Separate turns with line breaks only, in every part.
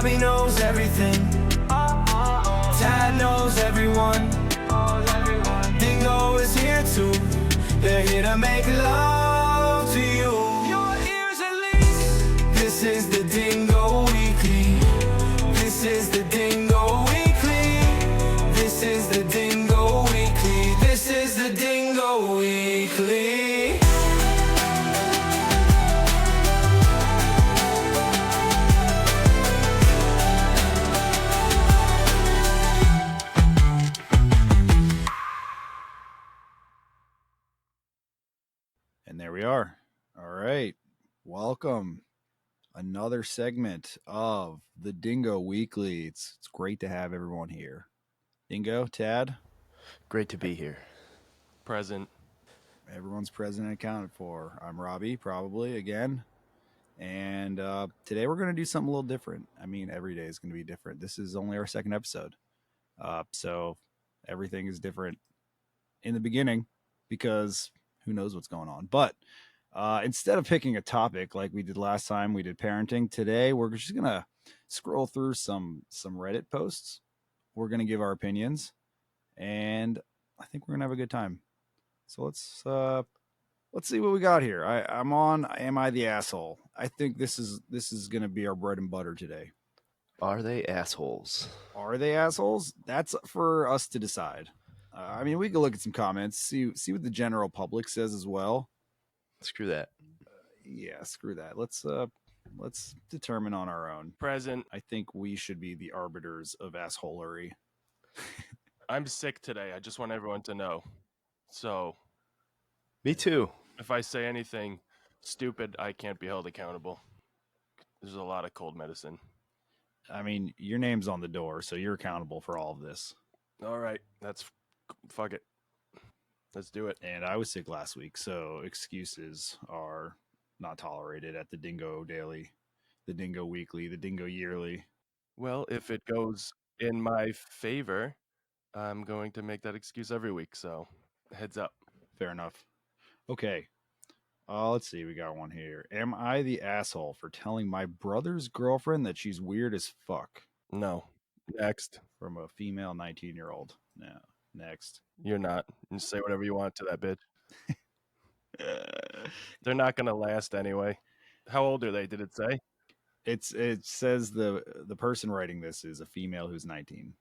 Robbie knows everything. Tad knows everyone. Dingo is here too. They're here to make love to you. Your ears at least. This is the Dingo Weekly. This is the Dingo Weekly. This is the Dingo Weekly. This is the Dingo Weekly.
And there we are. All right. Welcome. Another segment of the Dingo Weekly. It's great to have everyone here. Dingo, Tad,
Great to be here.
Present.
everyone's present and accounted for. I'm Robbie, probably again. And today we're going to do something a little different. I mean, every day is going to be different. This is only our second episode. So everything is different in the beginning because who knows what's going on. But instead of picking a topic like we did last time, we did parenting. Today, we're just going to scroll through some Reddit posts. We're going to give our opinions, and I think we're going to have a good time. So let's see what we got here. I'm on Am I the Asshole? I think this is going to be our bread and butter today.
Are they assholes?
Are they assholes? That's for us to decide. I mean, we could look at some comments, see what the general public says as well.
Screw that.
Yeah, screw that. Let's determine on our own.
Present.
I think we should be the arbiters of assholery.
I'm sick today. I just want everyone to know. So
Me too.
if I say anything stupid, I can't be held accountable. There's a lot of cold medicine.
I mean, your name's on the door, so you're accountable for all of this.
All right. Fuck it. Let's do it.
And I was sick last week, so excuses are not tolerated at the Dingo Daily, the Dingo Weekly, the Dingo Yearly.
Well, if it goes in my favor, I'm going to make that excuse every week. So heads up.
Fair enough. Okay. Let's see. We got one here. Am I the asshole for telling my brother's girlfriend that she's weird as fuck?
No. Next.
From a female 19-year-old. No. Next.
You're not. You say whatever you want to that bitch. They're not going to last anyway. How old are they? Did it say?
It says the person writing this is a female who's 19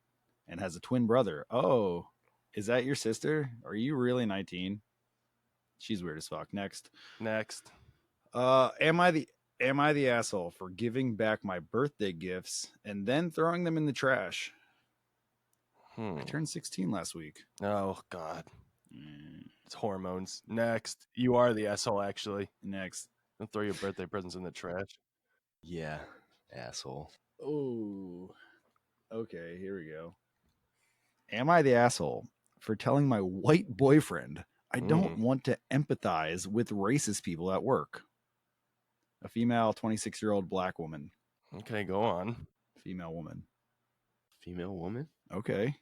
and has a twin brother. Oh, is that your sister? Are you really 19? She's weird as fuck. Next. Am I the asshole for giving back my birthday gifts and then throwing them in the trash? I turned 16 last week.
Oh, God. It's hormones. Next. You are the asshole, actually.
Next.
Don't throw your birthday presents in the trash.
Yeah, asshole.
Oh, okay. Here we go. Am I the asshole for telling my white boyfriend I don't want to empathize with racist people at work? A female 26-year-old black woman.
Okay, go on.
Female woman.
Female woman?
Okay,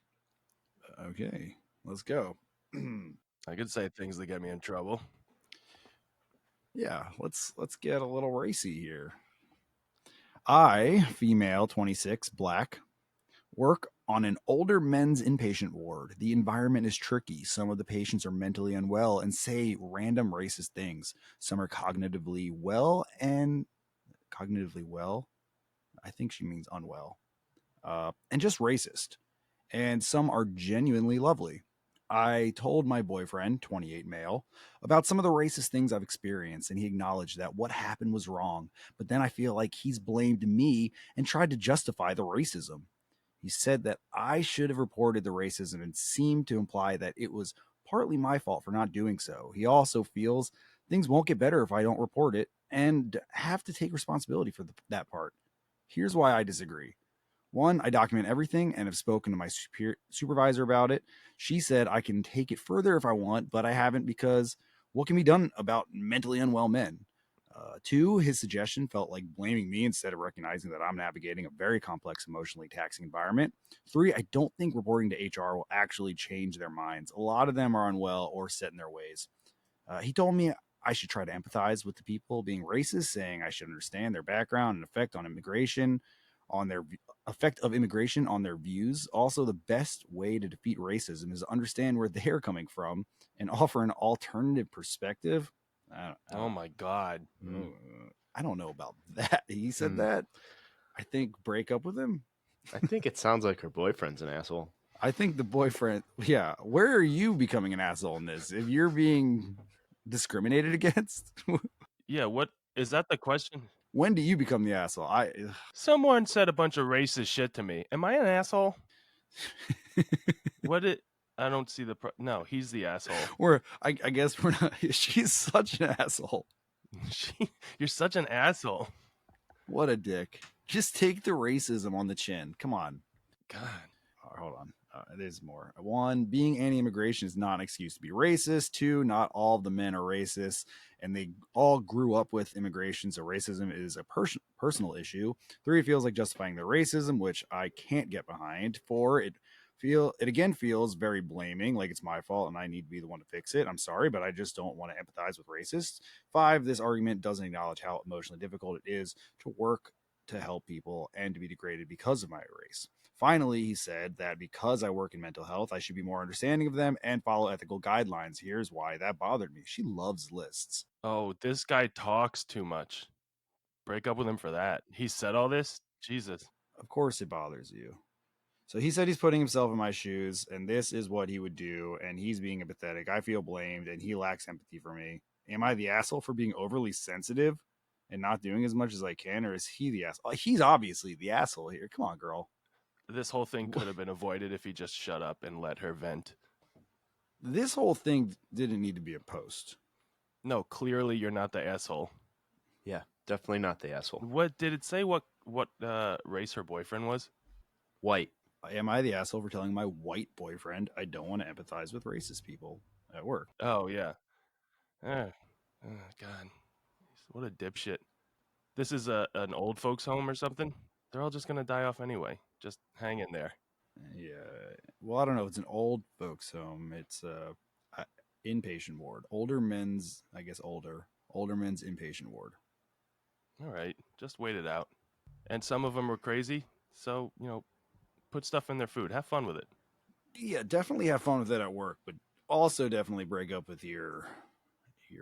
let's go.
I could say things that get me in trouble.
Yeah, let's get a little racy here. I, female 26, black, work on an older men's inpatient ward. The environment is tricky. Some of the patients are mentally unwell and say random racist things. Some are cognitively well. I think she means unwell. And just racist. And some are genuinely lovely. I told my boyfriend, 28 male, about some of the racist things I've experienced, and he acknowledged that what happened was wrong. But then I feel like he's blamed me and tried to justify the racism. He said that I should have reported the racism and seemed to imply that it was partly my fault for not doing so. He also feels things won't get better if I don't report it and have to take responsibility for that part. Here's why I disagree. One, I document everything and have spoken to my supervisor about it. She said I can take it further if I want, but I haven't because what can be done about mentally unwell men? Two, his suggestion felt like blaming me instead of recognizing that I'm navigating a very complex, emotionally taxing environment. Three, I don't think reporting to HR will actually change their minds. A lot of them are unwell or set in their ways. He told me I should try to empathize with the people being racist, saying I should understand their background and effect on immigration. on their effect of immigration on their views. Also, the best way to defeat racism is to understand where they're coming from and offer an alternative perspective.
Oh my God.
I don't know about that. He said that. I think break up with him.
I think it sounds like her boyfriend's an asshole.
I think the boyfriend, yeah. Where are you becoming an asshole in this? If you're being discriminated against,
Yeah, what is that the question?
when do you become the asshole?
Someone said a bunch of racist shit to me. Am I an asshole? I don't see the no, he's the asshole.
Or I guess we're not. She's such an asshole.
You're such an asshole.
What a dick. Just take the racism on the chin. Come on.
God.
Hold on. There's more. One, being anti-immigration is not an excuse to be racist. Two, not all of the men are racist, and they all grew up with immigration, so racism is a personal issue. Three, it feels like justifying their racism, which I can't get behind. Four, it again feels very blaming, like it's my fault and I need to be the one to fix it. I'm sorry, but I just don't want to empathize with racists. Five, this argument doesn't acknowledge how emotionally difficult it is to work to help people and to be degraded because of my race. Finally, he said that because I work in mental health, I should be more understanding of them and follow ethical guidelines. Here's why that bothered me. She loves lists.
Oh, this guy talks too much. Break up with him for that. He said all this? Jesus.
Of course it bothers you. So he said he's putting himself in my shoes, and this is what he would do, and he's being empathetic. I feel blamed, and he lacks empathy for me. Am I the asshole for being overly sensitive and not doing as much as I can, or is he the asshole? He's obviously the asshole here. Come on, girl.
This whole thing could have been avoided if he just shut up and let her vent.
This whole thing didn't need to be a post.
No, clearly you're not the asshole.
Yeah, definitely not the asshole.
What did it say? What race her boyfriend was?
White.
Am I the asshole for telling my white boyfriend I don't want to empathize with racist people at work?
Oh yeah. Oh God, what a dipshit. This is an old folks home or something. They're all just gonna die off anyway. Just hang in there.
Yeah. Well, I don't know. It's an old folks home. It's inpatient ward. Older men's inpatient ward.
All right, just wait it out. And some of them were crazy, so put stuff in their food. Have fun with it.
Yeah, definitely have fun with it at work, but also definitely break up with your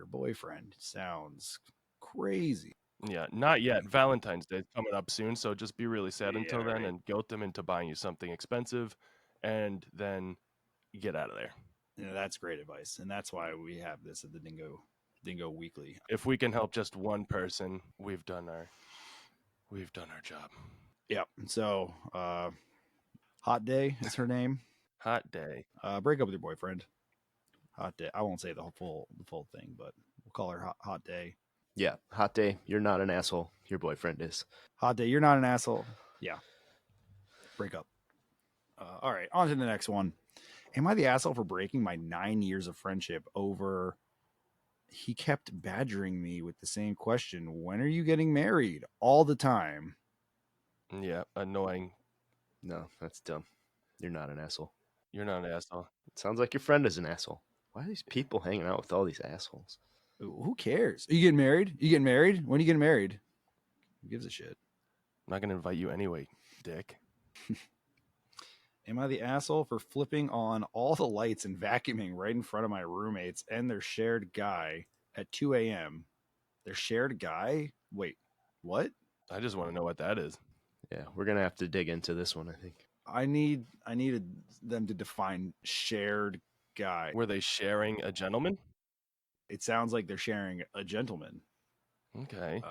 boyfriend. Sounds crazy.
Yeah, not yet. Valentine's Day is coming up soon, so just be really sad until then
right.
and guilt them into buying you something expensive, and then get out of there.
Yeah, that's great advice, and that's why we have this at the Dingo Weekly.
If we can help just one person, we've done our job.
Yeah. So, Hot Day is her name.
Hot day.
Break up with your boyfriend. Hot Day. I won't say the full thing, but we'll call her Hot Day.
Yeah, hot day. You're not an asshole. Your boyfriend is.
Hot Day. You're not an asshole. Yeah. Break up. All right. On to the next one. Am I the asshole for breaking my 9 years of friendship over? He kept badgering me with the same question. When are you getting married? All the time.
Yeah, annoying.
No, that's dumb. You're not an asshole.
You're not an asshole.
It sounds like your friend is an asshole. Why are these people hanging out with all these assholes?
Who cares? Are you getting married? You getting married? When are you getting married? Who gives a shit?
I'm not gonna invite you anyway, dick.
Am I the asshole for flipping on all the lights and vacuuming right in front of my roommates and their shared guy at 2 a.m.? Their shared guy? Wait, what?
I just want to know what that is.
Yeah, we're gonna have to dig into this one, I think.
I needed them to define shared guy.
Were they sharing a gentleman?
It sounds like they're sharing a gentleman.
Okay.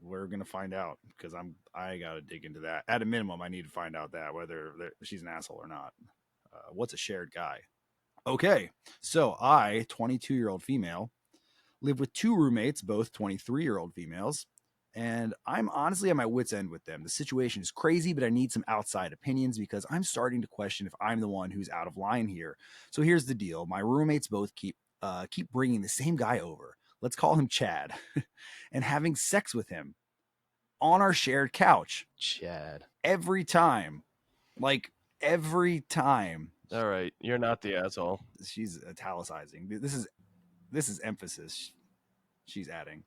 We're gonna find out because I gotta dig into that. At a minimum, I need to find out that whether she's an asshole or not. What's a shared guy? Okay, so I, 22-year-old female, live with two roommates, both 23-year-old females, and I'm honestly at my wit's end with them. The situation is crazy, but I need some outside opinions because I'm starting to question if I'm the one who's out of line here. So here's the deal: my roommates both keep bringing the same guy over. Let's call him Chad, and having sex with him on our shared couch.
Chad.
Every time. Like, every time.
All right. You're not the asshole.
She's italicizing. This is emphasis she's adding.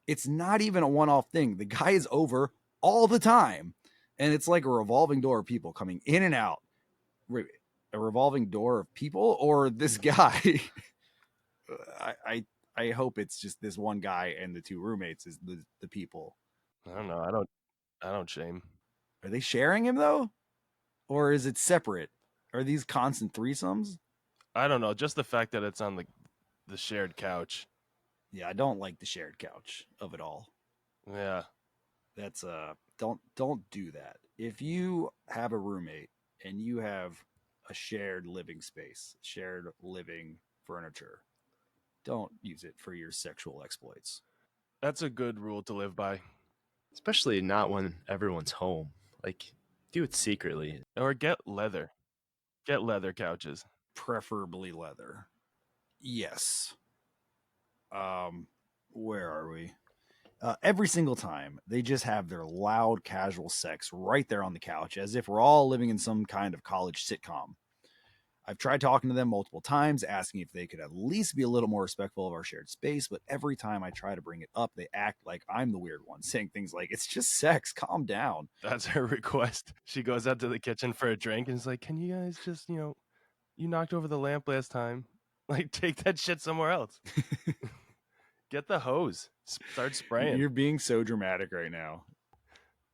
It's not even a one-off thing. The guy is over all the time. And it's like a revolving door of people coming in and out. Wait, a revolving door of people or this guy? I hope it's just this one guy and the two roommates is the people.
I don't know. I don't shame.
Are they sharing him though? Or is it separate? Are these constant threesomes?
I don't know. Just the fact that it's on the shared couch.
Yeah, I don't like the shared couch of it all.
Yeah.
That's don't do that. If you have a roommate and you have a shared living space, shared living furniture, don't use it for your sexual exploits.
That's a good rule to live by.
Especially not when everyone's home. Like, do it secretly.
Or get leather. Get leather couches.
Preferably leather. Yes. Where are we? Every single time they just have their loud casual sex right there on the couch as if we're all living in some kind of college sitcom. I've tried talking to them multiple times, asking if they could at least be a little more respectful of our shared space, but every time I try to bring it up, they act like I'm the weird one, saying things like, "It's just sex, calm down."
That's her request. She goes out to the kitchen for a drink and is like, "Can you guys just, you knocked over the lamp last time. Like, take that shit somewhere else. Get the hose. Start spraying."
You're being so dramatic right now.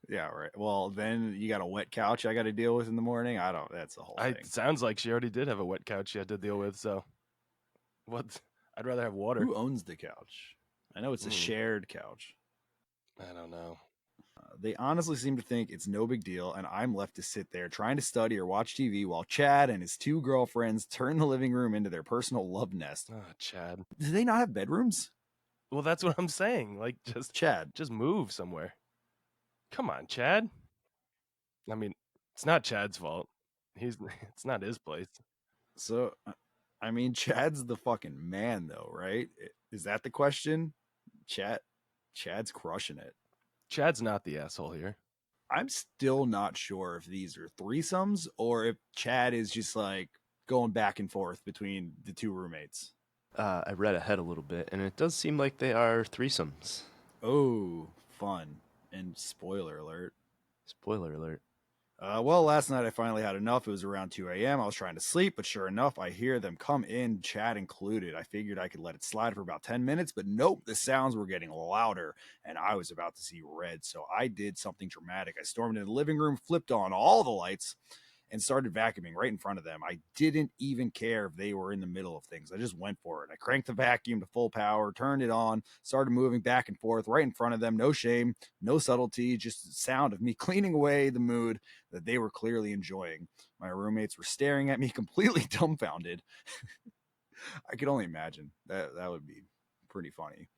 Yeah, right. Well, then you got a wet couch I got to deal with in the morning. I don't. That's the whole thing.
Sounds like she already did have a wet couch she had to deal with. So, what? I'd rather have water.
Who owns the couch? I know it's a shared couch.
I don't know.
They honestly seem to think it's no big deal, and I'm left to sit there trying to study or watch TV while Chad and his two girlfriends turn the living room into their personal love nest.
Oh, Chad.
Do they not have bedrooms?
Well, that's what I'm saying. Like,
Chad.
just move somewhere. Come on, Chad. I mean, it's not Chad's fault. It's not his place.
So, I mean, Chad's the fucking man, though, right? Is that the question? Chad's crushing it.
Chad's not the asshole here.
I'm still not sure if these are threesomes or if Chad is just like going back and forth between the two roommates.
I read ahead a little bit, and it does seem like they are threesomes.
Oh, fun. And spoiler alert.
Spoiler alert.
Well, last night I finally had enough. It was around 2 a.m. I was trying to sleep, but sure enough, I hear them come in, Chad included. I figured I could let it slide for about 10 minutes, but nope, the sounds were getting louder, and I was about to see red, so I did something dramatic. I stormed into the living room, flipped on all the lights, and started vacuuming right in front of them. I didn't even care if they were in the middle of things. I just went for it. I cranked the vacuum to full power, turned it on, started moving back and forth right in front of them. No shame, no subtlety, just the sound of me cleaning away the mood that they were clearly enjoying. My roommates were staring at me completely dumbfounded. I could only imagine. That would be pretty funny.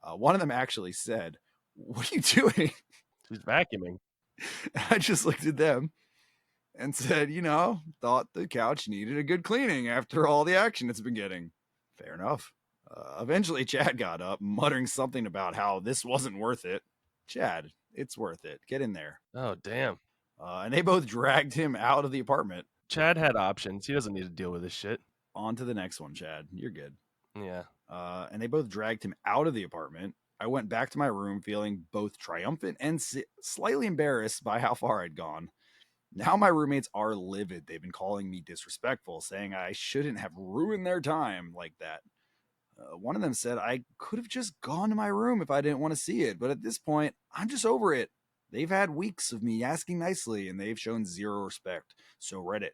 One of them actually said, "What are you doing?"
She's vacuuming.
I just looked at them and said, thought the couch needed a good cleaning after all the action it's been getting. Fair enough. Eventually, Chad got up, muttering something about how this wasn't worth it. Chad, it's worth it. Get in there.
Oh, damn.
And they both dragged him out of the apartment.
Chad had options. He doesn't need to deal with this shit.
On to the next one, Chad. You're good.
Yeah.
And they both dragged him out of the apartment. I went back to my room feeling both triumphant and slightly embarrassed by how far I'd gone. Now my roommates are livid. They've been calling me disrespectful, saying I shouldn't have ruined their time like that. One of them said I could have just gone to my room if I didn't want to see it, but at this point, I'm just over it. They've had weeks of me asking nicely, and they've shown zero respect. So Reddit,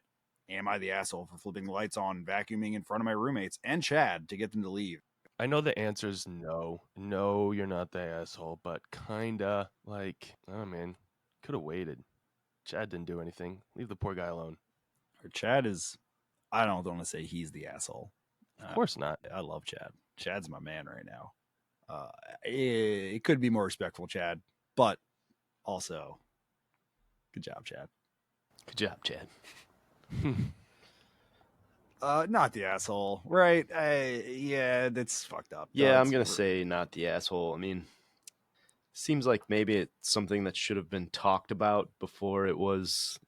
am I the asshole for flipping the lights on, vacuuming in front of my roommates and Chad to get them to leave?
I know the answer is no. No, you're not the asshole, but kinda like, oh man, could have waited. Chad didn't do anything. Leave the poor guy alone.
Or Chad is, I don't want to say he's the asshole.
Of course not.
I love Chad. Chad's my man right now. It could be more respectful, Chad, but also, good job, Chad.
Good job, Chad.
Not the asshole, right? Yeah, that's fucked up.
Yeah, I'm going to say not the asshole. I mean, seems like maybe it's something that should have been talked about before it was,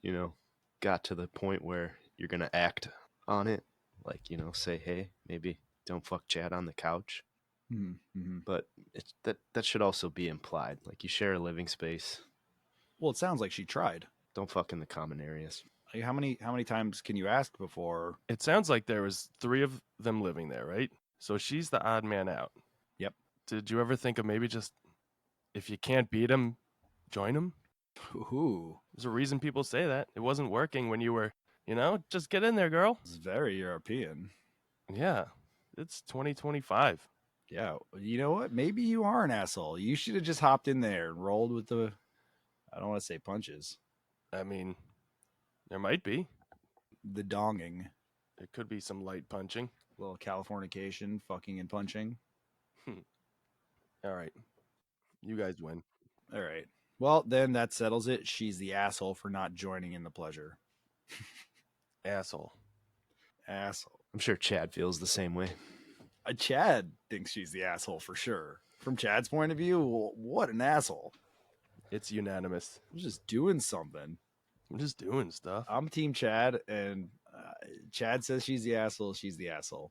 got to the point where you're going to act on it. Like, say, hey, maybe don't fuck Chad on the couch.
Mm-hmm.
But that should also be implied. Like, you share a living space.
Well, it sounds like she tried.
Don't fuck in the common areas.
Like, how many times can you ask before?
It sounds like there was 3 of them living there, right? So she's the odd man out.
Yep.
Did you ever think of maybe just, if you can't beat him, join him?
Ooh,
There's a reason people say that. It wasn't working when you were, just get in there, girl.
it's very European.
Yeah, it's 2025.
Yeah, you know what? Maybe you are an asshole. You should have just hopped in there and rolled with the, I don't want to say punches,
I mean, there might be.
the donging,
It could be some light punching.
little Californication, fucking and punching.
All right. You guys win.
All right. Well, then that settles it. She's the asshole for not joining in the pleasure.
Asshole.
Asshole.
I'm sure Chad feels the same way.
Chad thinks she's the asshole for sure. From Chad's point of view, what an asshole.
It's unanimous.
I'm just doing something.
I'm just doing stuff.
I'm Team Chad, and Chad says she's the asshole. She's the asshole.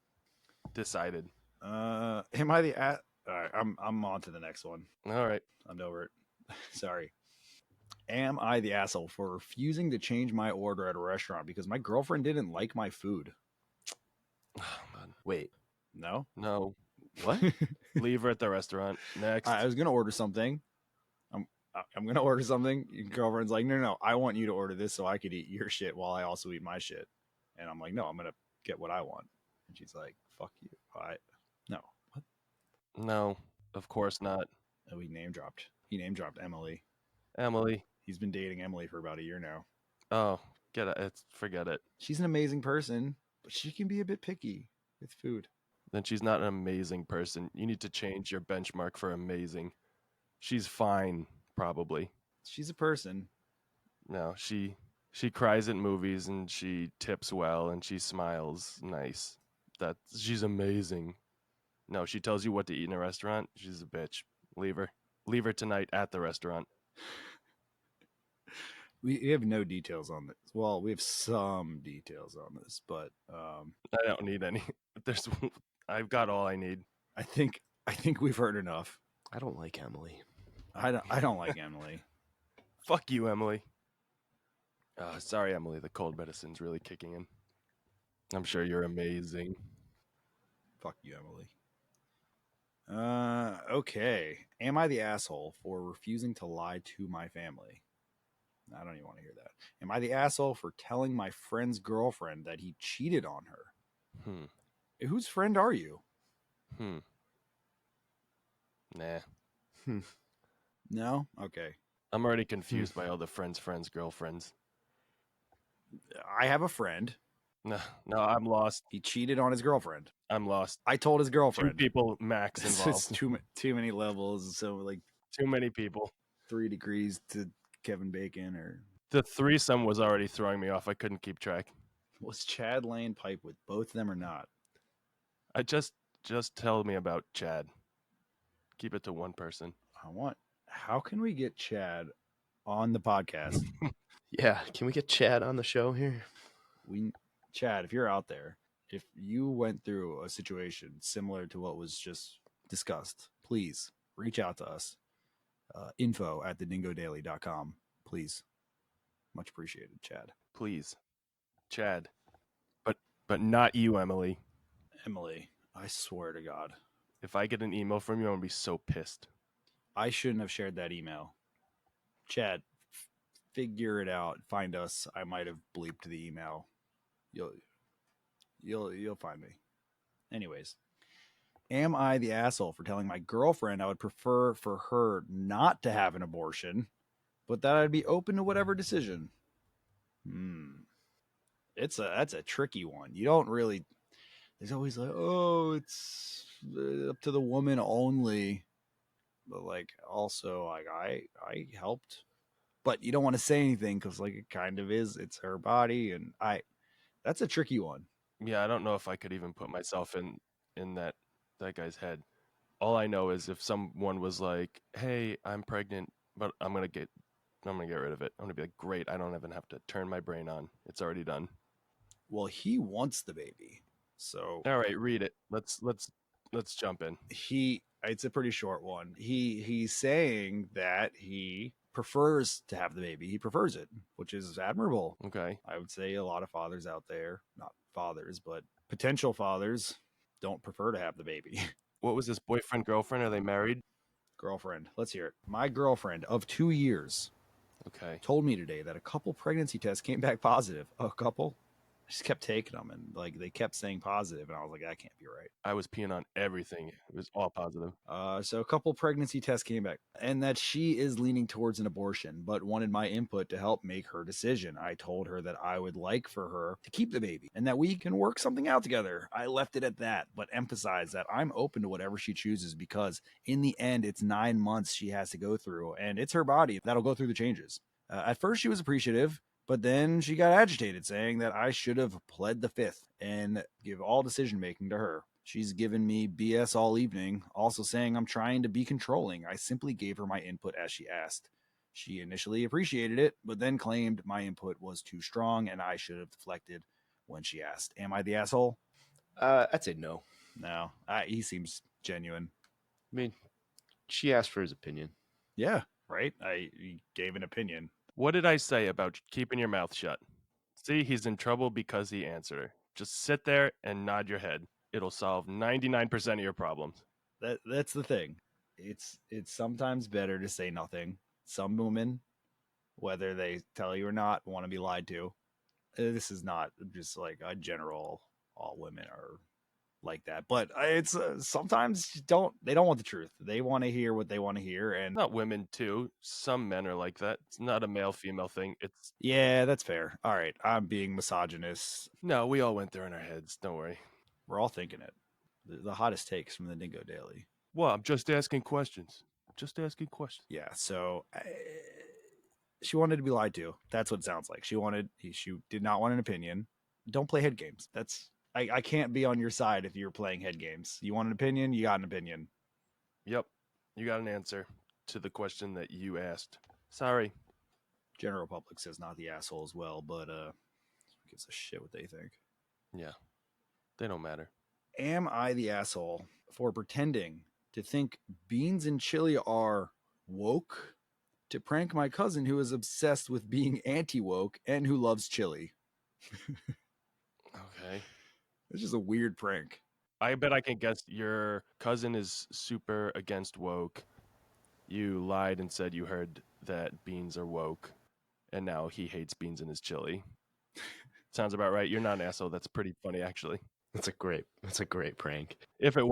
Decided.
Am I the All right, I'm on to the next one.
All right.
I'm over it. Sorry. Am I the asshole for refusing to change my order at a restaurant because my girlfriend didn't like my food?
Oh, man.
Wait,
No.
No.
what?
Leave her at the restaurant. Next.
I was gonna order something. I'm gonna order something. Your girlfriend's like, no, I want you to order this so I could eat your shit while I also eat my shit. And I'm like, no, I'm gonna get what I want. And she's like, fuck you. No. What?
No, of course not.
Oh, he name dropped. He name dropped Emily.
Emily.
He's been dating Emily for about a year now.
Oh, forget it.
She's an amazing person, but she can be a bit picky with food.
Then she's not an amazing person. You need to change your benchmark for amazing. She's fine, probably.
She's a person.
No, she cries at movies and she tips well and she smiles nice. She's amazing. No, she tells you what to eat in a restaurant. She's a bitch. Leave her. Leave her tonight at the restaurant.
We have no details on this. Well, we have some details on this, but
I don't need any. I've got all I need.
I think we've heard enough.
I don't like Emily.
I don't like Emily.
Fuck you, Emily. Sorry, Emily. The cold medicine's really kicking in. I'm sure you're amazing.
Fuck you, Emily. Okay. Am I the asshole for refusing to lie to my family? I don't even want to hear that. Am I the asshole for telling my friend's girlfriend that he cheated on her? Whose friend are you?
Nah.
No? Okay.
I'm already confused by all the friends' girlfriends.
I have a friend.
No, I'm lost.
He cheated on his girlfriend.
I'm lost.
I told his
2
girlfriend.
people max
It's
involved.
too many levels. So like
Too many people.
3 degrees to Kevin Bacon, or
The threesome was already throwing me off. I couldn't keep track.
was Chad laying pipe with both of them or not?
I just tell me about Chad. Keep it to one person.
How can we get Chad on the podcast?
Yeah, can we get Chad on the show here?
Chad, if you're out there, if you went through a situation similar to what was just discussed, please reach out to us. info@thedingodaily.com. Please. Much appreciated, Chad.
Please. Chad. But not you, Emily.
Emily, I swear to God.
If I get an email from you, I'm going to be so pissed.
I shouldn't have shared that email. Chad, figure it out. Find us. I might have bleeped the email. You'll find me. Anyways, am I the asshole for telling my girlfriend I would prefer for her not to have an abortion, but that I'd be open to whatever decision? That's a tricky one. You don't really. There's always like, oh, it's up to the woman only. But like, also, like I helped, but you don't want to say anything because like it kind of is. It's her body, and that's a tricky one.
Yeah, I don't know if I could even put myself in that guy's head. All I know is if someone was like, "Hey, I'm pregnant, but I'm gonna get rid of it." I'm gonna be like, "Great, I don't even have to turn my brain on. It's already done."
Well, he wants the baby, so
All right, read it. Let's jump in.
it's a pretty short one. He's saying that he prefers to have the baby. He prefers it, which is admirable.
Okay.
I would say a lot of fathers out there, not fathers, but potential fathers, don't prefer to have the baby.
What was this boyfriend, girlfriend? Are they married?
Girlfriend, let's hear it. My girlfriend of 2 years
Okay.
told me today that a couple pregnancy tests came back positive. A couple? I just kept taking them, and like they kept saying positive, and I was like, that can't be right.
I was peeing on everything. It was all positive.
So a couple pregnancy tests came back, and that she is leaning towards an abortion, but wanted my input to help make her decision. I told her that I would like for her to keep the baby, and that we can work something out together. I left it at that, but emphasized that I'm open to whatever she chooses, because in the end, it's 9 months she has to go through, and it's her body that'll go through the changes. At first, she was appreciative, but then she got agitated, saying that I should have pled the fifth and give all decision making to her. She's given me BS all evening, also saying I'm trying to be controlling. I simply gave her my input as she asked. She initially appreciated it, but then claimed my input was too strong and I should have deflected when she asked. Am I the asshole?
I'd say no.
No, he seems genuine.
I mean, she asked for his opinion.
Yeah, right? He gave an opinion.
What did I say about keeping your mouth shut? See, he's in trouble because he answered her. Just sit there and nod your head. It'll solve 99% of your problems.
That's the thing. It's sometimes better to say nothing. Some women, whether they tell you or not, want to be lied to. This is not just like a general, all women are like that, but it's sometimes they don't want the truth. They want to hear what they want to hear, and
Not women too. Some men are like that. It's not a male female thing. It's
yeah, that's fair. All right, I'm being misogynist.
no, we all went there in our heads. Don't worry.
We're all thinking it. The hottest takes from the Dingo Daily.
Well, I'm just asking questions. Just asking questions.
Yeah, so she wanted to be lied to. That's what it sounds like. She did not want an opinion. Don't play head games. I can't be on your side if you're playing head games. You want an opinion? You got an opinion.
Yep. You got an answer to the question that you asked. Sorry.
General public says not the asshole as well, but who gives a shit what they think.
Yeah. They don't matter.
Am I the asshole for pretending to think beans and chili are woke to prank my cousin who is obsessed with being anti-woke and who loves chili?
Okay.
It's just a weird prank.
I bet I can guess your cousin is super against woke. You lied and said you heard that beans are woke, and now he hates beans in his chili. Sounds about right. You're not an asshole. That's pretty funny, actually.
That's a great prank.
If it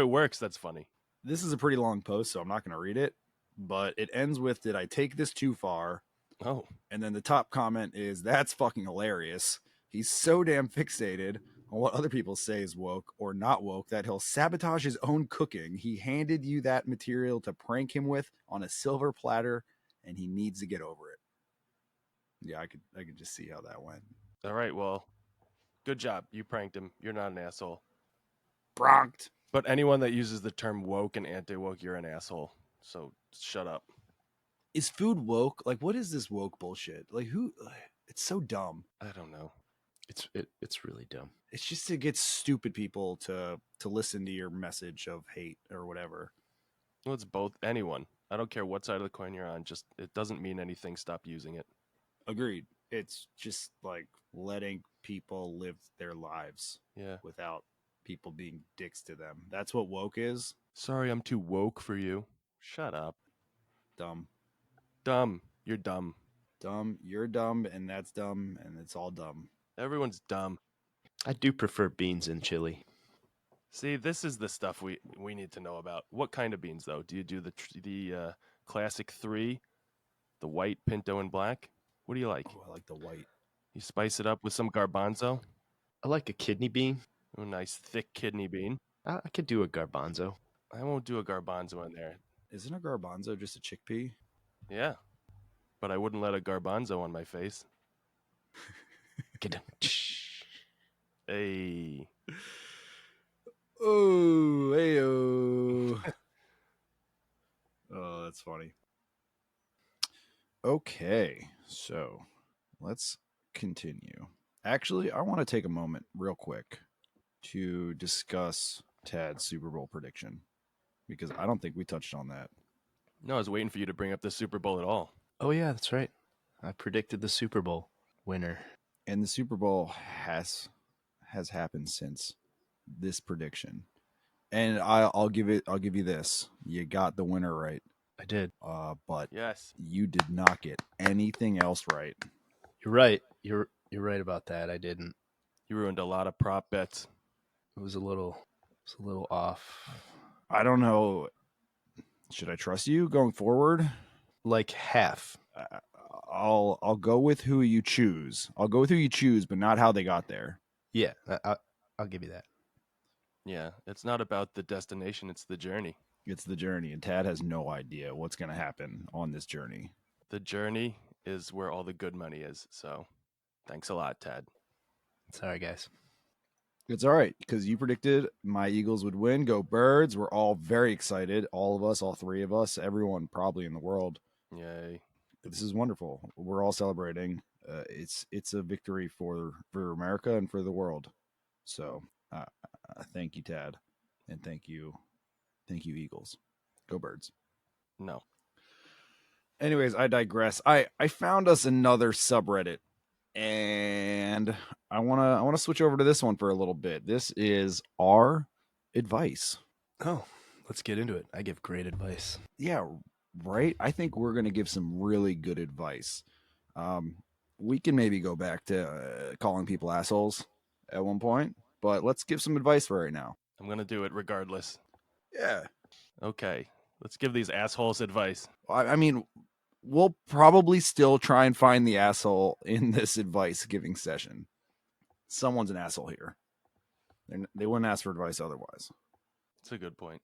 works, that's funny.
This is a pretty long post, so I'm not going to read it, but it ends with, did I take this too far?
Oh,
And then the top comment is, that's fucking hilarious. He's so damn fixated on what other people say is woke or not woke that he'll sabotage his own cooking. He handed you that material to prank him with on a silver platter, and he needs to get over it. Yeah, I could just see how that went.
all right. Well, good job. You pranked him. You're not an asshole.
Bronked.
But anyone that uses the term woke and anti-woke, you're an asshole. So shut up.
Is food woke? Like, what is this woke bullshit? Like, who? It's so dumb.
I don't know.
It's really dumb.
It's just to get stupid people to listen to your message of hate or whatever.
Well, it's both. Anyone. I don't care what side of the coin you're on. Just it doesn't mean anything. Stop using it.
Agreed. It's just like letting people live their lives
Yeah.
without people being dicks to them. That's what woke is.
Sorry, I'm too woke for you. Shut up.
Dumb.
Dumb. You're dumb.
Dumb. You're dumb, and that's dumb, and it's all dumb.
Everyone's dumb.
I do prefer beans and chili.
See, this is the stuff we need to know about. What kind of beans, though? Do you do the classic 3, the white, pinto, and black? What do you like?
Oh, I like the white.
You spice it up with some garbanzo.
I like a kidney bean.
A nice thick kidney bean.
I could do a garbanzo.
I won't do a garbanzo in there.
Isn't a garbanzo just a chickpea?
Yeah, but I wouldn't let a garbanzo on my face.
Get 'em.
Hey.
Oh, hey-oh. Oh, that's funny. Okay, so let's continue. Actually, I want to take a moment real quick to discuss Tad's Super Bowl prediction, because I don't think we touched on that.
No, I was waiting for you to bring up the Super Bowl at all.
Oh yeah, that's right. I predicted the Super Bowl winner.
And the Super Bowl has happened since this prediction. And I'll give you this. You got the winner right.
I did.
But
Yes.
you did not get anything else right.
You're right. You're right about that. I didn't.
You ruined a lot of prop bets.
It was a little off.
I don't know. Should I trust you going forward?
Like half.
I'll go with who you choose. I'll go with who you choose, but not how they got there.
Yeah, I'll give you that.
Yeah, it's not about the destination, it's the journey.
It's the journey, and Tad has no idea what's going to happen on this journey.
The journey is where all the good money is. So thanks a lot, Tad.
Sorry, guys.
It's all right because you predicted my Eagles would win. Go Birds. We're all very excited. All of us, all three of us, everyone probably in the world.
Yay.
This is wonderful. We're all celebrating. It's a victory for America and for the world. So thank you, Tad, and thank you, Eagles. Go Birds.
No.
Anyways, I digress. I found us another subreddit, and I wanna switch over to this one for a little bit. This is our advice.
Oh, let's get into it. I give great advice.
Yeah, right. I think we're gonna give some really good advice. We can maybe go back to calling people assholes at one point, but let's give some advice for right now.
I'm going to do it regardless.
Yeah,
Okay. Let's give these assholes advice.
I mean, we'll probably still try and find the asshole in this advice giving session. Someone's an asshole here. They wouldn't ask for advice otherwise.
It's a good point.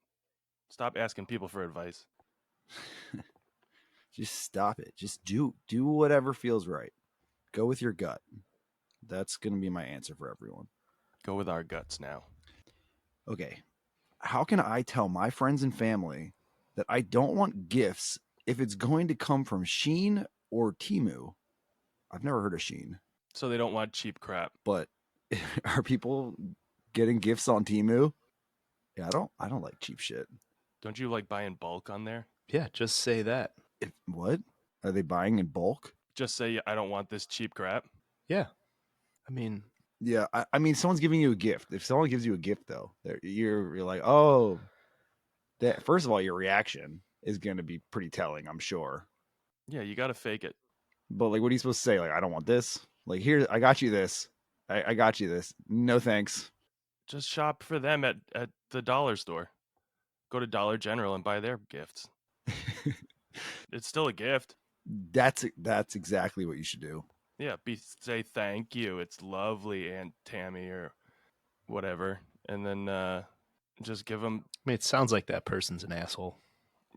Stop asking people for advice.
Just stop it. Just do whatever feels right. Go with your gut. That's going to be my answer for everyone.
Go with our guts now.
Okay. How can I tell my friends and family that I don't want gifts if it's going to come from Shein or Temu? I've never heard of Shein,
So they don't want cheap crap.
but are people getting gifts on Temu? Yeah, I don't like cheap shit.
Don't you like buying bulk on there?
Yeah, just say that.
What? Are they buying in bulk?
Just say, I don't want this cheap crap.
Yeah. I mean,
Yeah, I mean, someone's giving you a gift. If someone gives you a gift, though, you're like, oh, that. First of all, your reaction is going to be pretty telling, I'm sure.
Yeah, you got to fake it.
But like, what are you supposed to say? Like, I don't want this. Like, here, I got you this. I got you this. No thanks.
Just shop for them at the dollar store. Go to Dollar General and buy their gifts. It's still a gift.
That's exactly what you should do.
Yeah, say thank you. It's lovely, Aunt Tammy, or whatever. And then just give them,
I mean, it sounds like that person's an asshole.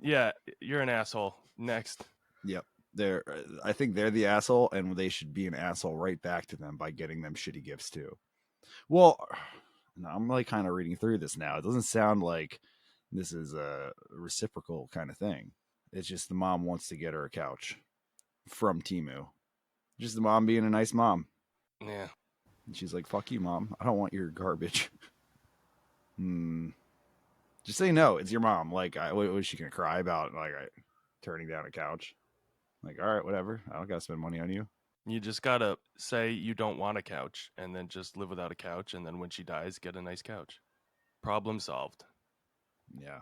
yeah, you're an asshole. Next.
Yep. I think they're the asshole, and they should be an asshole right back to them by getting them shitty gifts too. Well, no, I'm like kind of reading through this now. It doesn't sound like this is a reciprocal kind of thing. It's just the mom wants to get her a couch from Temu. Just the mom being a nice mom.
Yeah.
And she's like, fuck you, mom. I don't want your garbage. Just say no. It's your mom. Like, what was she going to cry about? Like, turning down a couch? Like, all right, whatever. I don't got to spend money on you.
You just got to say you don't want a couch and then just live without a couch. And then when she dies, get a nice couch. Problem solved.
Yeah.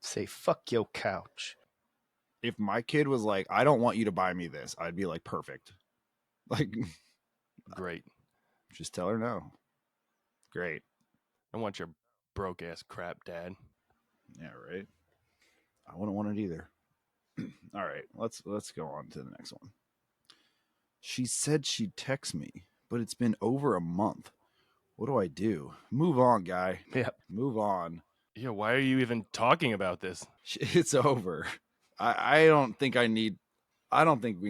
Say, fuck your couch.
If my kid was like, I don't want you to buy me this, I'd be like, perfect. Like,
Great.
just tell her no. Great.
I want your broke ass crap, Dad.
Yeah, right. I wouldn't want it either. All right, let's go on to the next one. She said she'd text me, but it's been over a month. What do I do? Move on, guy.
Yep.
Move on.
Yeah, why are you even talking about this?
It's over. I don't think we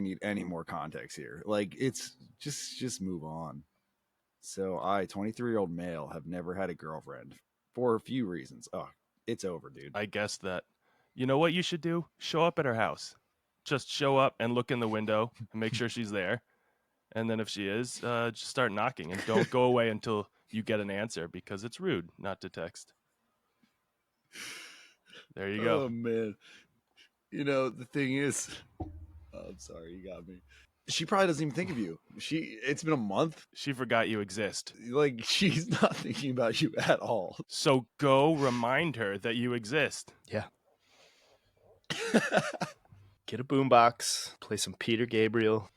need any more context here. Like, it's just move on. So 23-year-old male, have never had a girlfriend for a few reasons. Oh, it's over, dude.
I guess that. You know what you should do? Show up at her house. Just show up and look in the window and make sure she's there. And then if she is, just start knocking and don't go away until you get an answer because it's rude not to text. There you go.
Oh, man. You know, the thing is, Oh, I'm sorry, you got me. She probably doesn't even think of you. It's been a month.
She forgot you exist.
Like, she's not thinking about you at all.
So go remind her that you exist.
Yeah. Get a boombox, play some Peter Gabriel.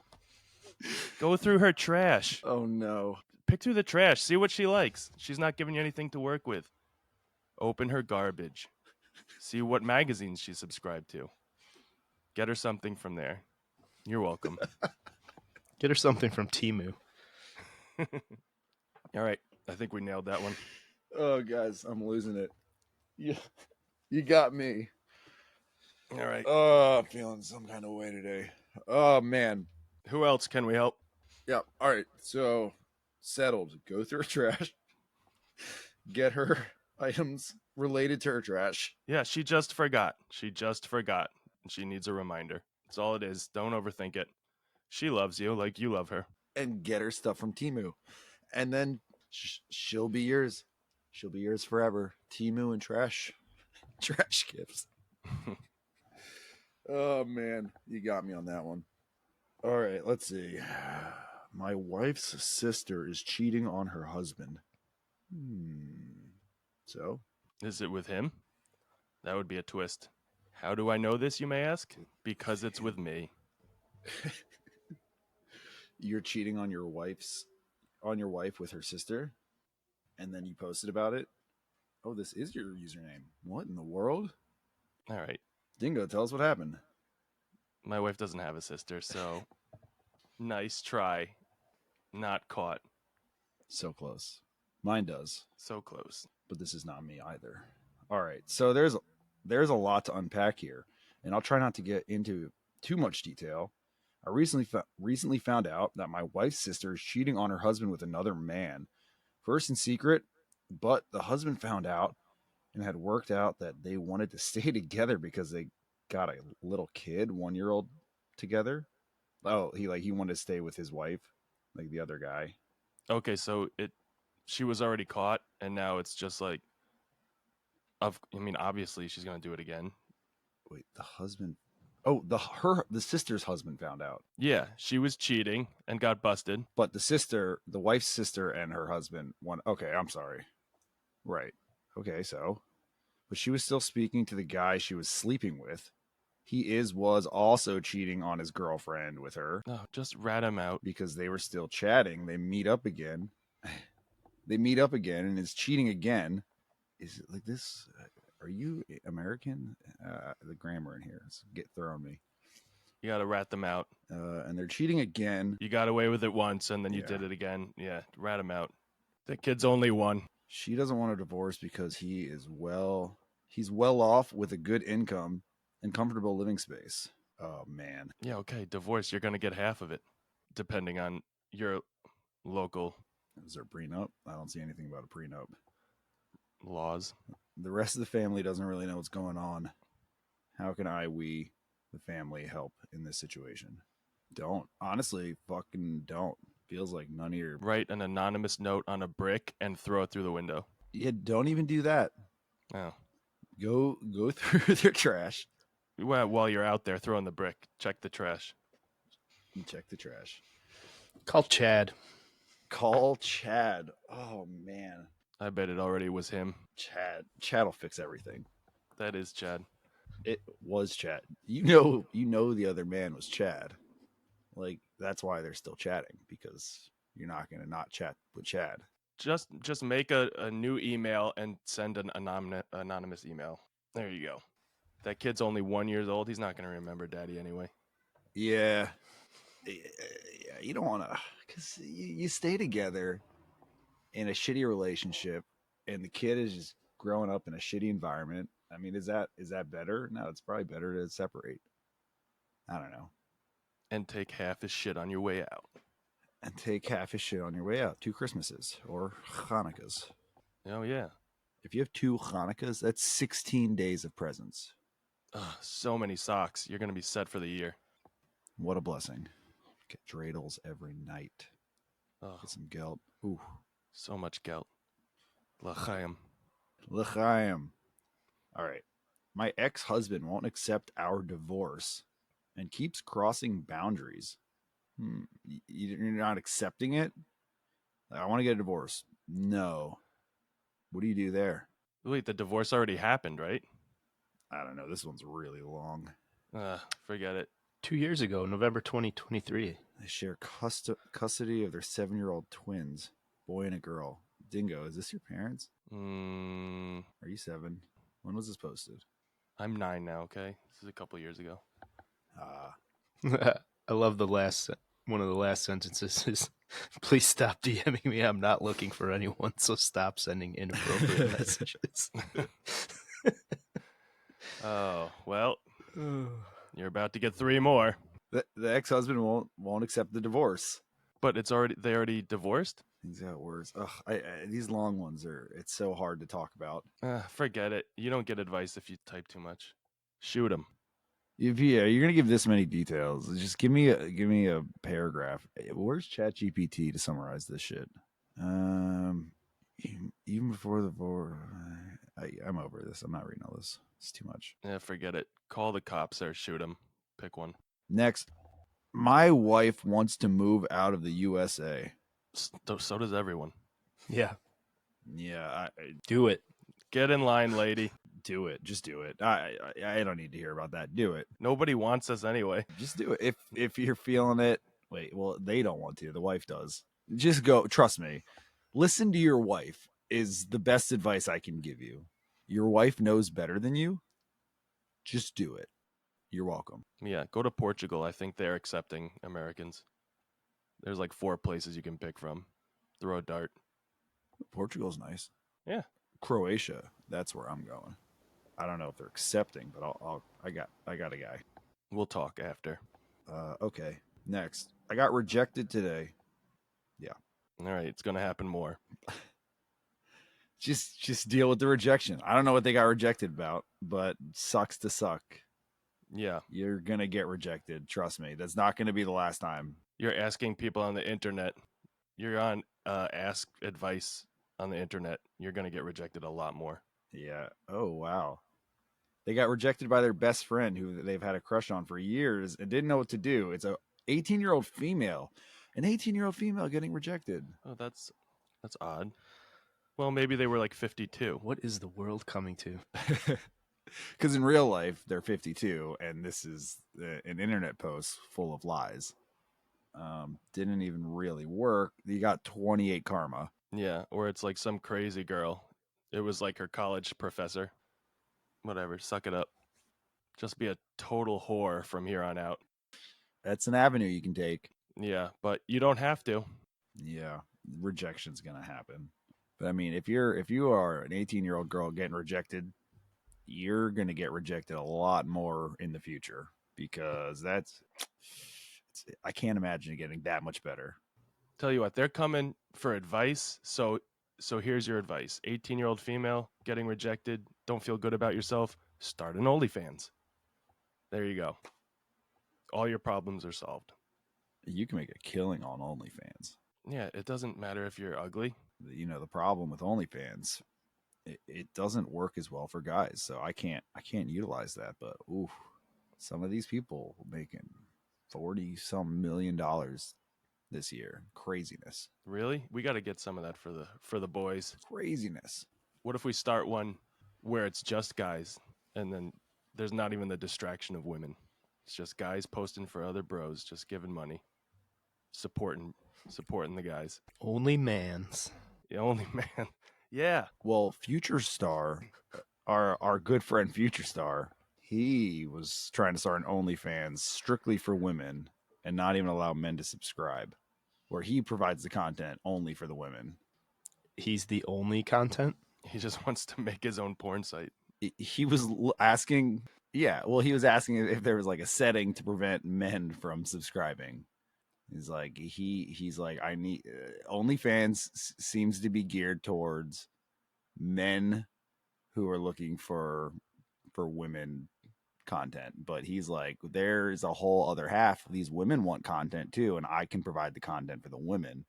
Go through her trash.
Oh no.
Pick through the trash. See what she likes. She's not giving you anything to work with. Open her garbage. See what magazines she's subscribed to. Get her something from there. You're welcome.
Get her something from Temu.
All right. I think we nailed that one.
Oh, guys, I'm losing it. You got me.
All right.
Oh, I'm feeling some kind of way today. Oh, man.
Who else can we help?
Yeah. All right. So, settled. Go through her trash. Get her items related to her trash.
Yeah, she just forgot. She just forgot. She needs a reminder. That's all it is. Don't overthink it. She loves you like you love her.
And get her stuff from Temu. And then she'll be yours. She'll be yours forever. Temu and trash gifts. Oh, man. You got me on that one. All right. Let's see. My wife's sister is cheating on her husband. So?
Is it with him? That would be a twist. How do I know this, you may ask? Because it's with me.
You're cheating on your wife with her sister, and then you posted about it. Oh, this is your username. What in the world?
All right.
Dingo, tell us what happened.
My wife doesn't have a sister, so nice try. Not caught.
So close. Mine does,
So close.
but this is not me either. All right, so there's a lot to unpack here, and I'll try not to get into too much detail. I recently found out that my wife's sister is cheating on her husband with another man, first in secret, but the husband found out and had worked out that they wanted to stay together because they got a little kid, 1-year-old, together. Oh, he wanted to stay with his wife, like the other guy.
Okay, so she was already caught, and now it's just like, obviously she's gonna do it again.
Wait, the husband? Oh, the sister's husband found out.
Yeah, she was cheating and got busted.
But the wife's sister and her husband won. Okay, I'm sorry. Right. Okay, so, but she was still speaking to the guy she was sleeping with. He was also cheating on his girlfriend with her.
No, just rat him out.
Because they were still chatting. They meet up again. And is cheating again. Is it like this? Are you American? The grammar in here is throwing me.
You gotta rat them out.
And they're cheating again.
You got away with it once, and then you did it again. Yeah, rat him out. The kid's only one.
She doesn't want a divorce because he's well off with a good income and comfortable living space. Oh, man.
Yeah, okay, divorce. You're gonna get half of it, depending on your local
Is there a prenup? I don't see anything about a prenup.
laws.
The rest of the family doesn't really know what's going on. How can we, the family, help in this situation? Don't. Honestly, fucking don't. Feels like none of your...
Write an anonymous note on a brick and throw it through the window.
Yeah, don't even do that.
Oh.
Go through their trash.
Well, while you're out there throwing the brick, check the trash.
Check the trash.
Call Chad.
Call Chad. Oh, man.
I bet it already was him.
Chad will fix everything.
That is Chad.
It was Chad. You know the other man was Chad. Like, that's why they're still chatting, because you're not going to not chat with Chad.
Just make a new email and send an anonymous email. There you go. That kid's only 1 year old. He's not going to remember daddy anyway.
Yeah, you don't want to, because you stay together in a shitty relationship, and the kid is just growing up in a shitty environment. I mean, is that better? No, it's probably better to separate. I don't know.
And take half his shit on your way out.
And take half his shit on your way out. 2 Christmases or Hanukkahs.
Oh, yeah.
If you have 2 Hanukkahs, that's 16 days of presents.
Ugh, so many socks. You're going to be set for the year.
What a blessing. Get dreidels every night.
Oh,
Get some gelt. Ooh.
so much gelt. L'chaim.
L'chaim. All right. My ex-husband won't accept our divorce and keeps crossing boundaries. You're not accepting it? I want to get a divorce. No. What do you do there?
Wait, the divorce already happened, right?
I don't know. This one's really long.
Forget it.
2 years ago, November 2023.
They share custody of their 7-year-old twins, boy and a girl. Dingo, is this your parents? Are you 7? When was this posted?
I'm 9 now, okay? This is a couple years ago.
I love one of the last sentences is, please stop DMing me. I'm not looking for anyone, so stop sending inappropriate messages.
Oh, well, you're about to get 3 more.
The ex-husband won't accept the divorce.
But they already divorced?
These got worse. Ugh, these long ones it's so hard to talk about.
Forget it. You don't get advice if you type too much. Shoot him.
If you're gonna give this many details, just give me a paragraph. Where's ChatGPT to summarize this shit? Even before the divorce, I'm over this. I'm not reading all this. It's too much.
Yeah, forget it. Call the cops or shoot him. Pick one.
Next, my wife wants to move out of the USA.
So does everyone.
Yeah.
Yeah,
Do it.
Get in line, lady.
do it. Just do it. I don't need to hear about that. Do it.
Nobody wants us anyway.
Just do it. If you're feeling it. Wait, well, they don't want to. The wife does. Just go. Trust me. Listen to your wife is the best advice I can give you. Your wife knows better than you. Just do it. You're welcome.
Yeah, go to Portugal. I think they're accepting Americans. There's like 4 places you can pick from. Throw a dart.
Portugal's nice.
Yeah.
Croatia. That's where I'm going. I don't know if they're accepting, but I got a guy.
We'll talk after.
Okay. Next. I got rejected today. Yeah.
All right, it's going to happen more.
Just deal with the rejection. I don't know what they got rejected about, but sucks to suck.
Yeah.
You're going to get rejected. Trust me. That's not going to be the last time.
You're asking people on the internet. You're on Ask Advice on the internet. You're going to get rejected a lot more.
Yeah. Oh, wow. They got rejected by their best friend who they've had a crush on for years and didn't know what to do. It's a 18-year-old female. An 18-year-old female getting rejected.
Oh, that's odd. Well, maybe they were like 52.
What is the world coming to?
Because in real life, they're 52, and this is an internet post full of lies. Didn't even really work. You got 28 karma.
Yeah, or it's like some crazy girl. It was like her college professor. Whatever, suck it up. Just be a total whore from here on out.
That's an avenue you can take.
Yeah, but you don't have to.
Yeah, rejection's gonna happen. But I mean, if you are an 18-year-old girl getting rejected, you're gonna get rejected a lot more in the future because I can't imagine it getting that much better.
Tell you what, they're coming for advice. So here's your advice. 18-year-old female getting rejected. Don't feel good about yourself. Start an OnlyFans. There you go. All your problems are solved.
You can make a killing on OnlyFans.
Yeah, it doesn't matter if you're ugly.
You know, the problem with OnlyFans, it doesn't work as well for guys. So I can't utilize that. But ooh, some of these people making $40-some million this year. Craziness.
Really? We got to get some of that for the boys.
Craziness.
What if we start one where it's just guys and then there's not even the distraction of women? It's just guys posting for other bros, just giving money, supporting the guys.
Only mans.
The only man. Yeah.
Well, Future Star, our good friend Future Star, he was trying to start an OnlyFans strictly for women and not even allow men to subscribe, where he provides the content only for the women.
He's the only content?
He just wants to make his own porn site.
He was asking, yeah, well, he was asking if there was like a setting to prevent men from subscribing. He's like, I need OnlyFans seems to be geared towards men who are looking for women content, but he's like, there's a whole other half. These women want content too, and I can provide the content for the women.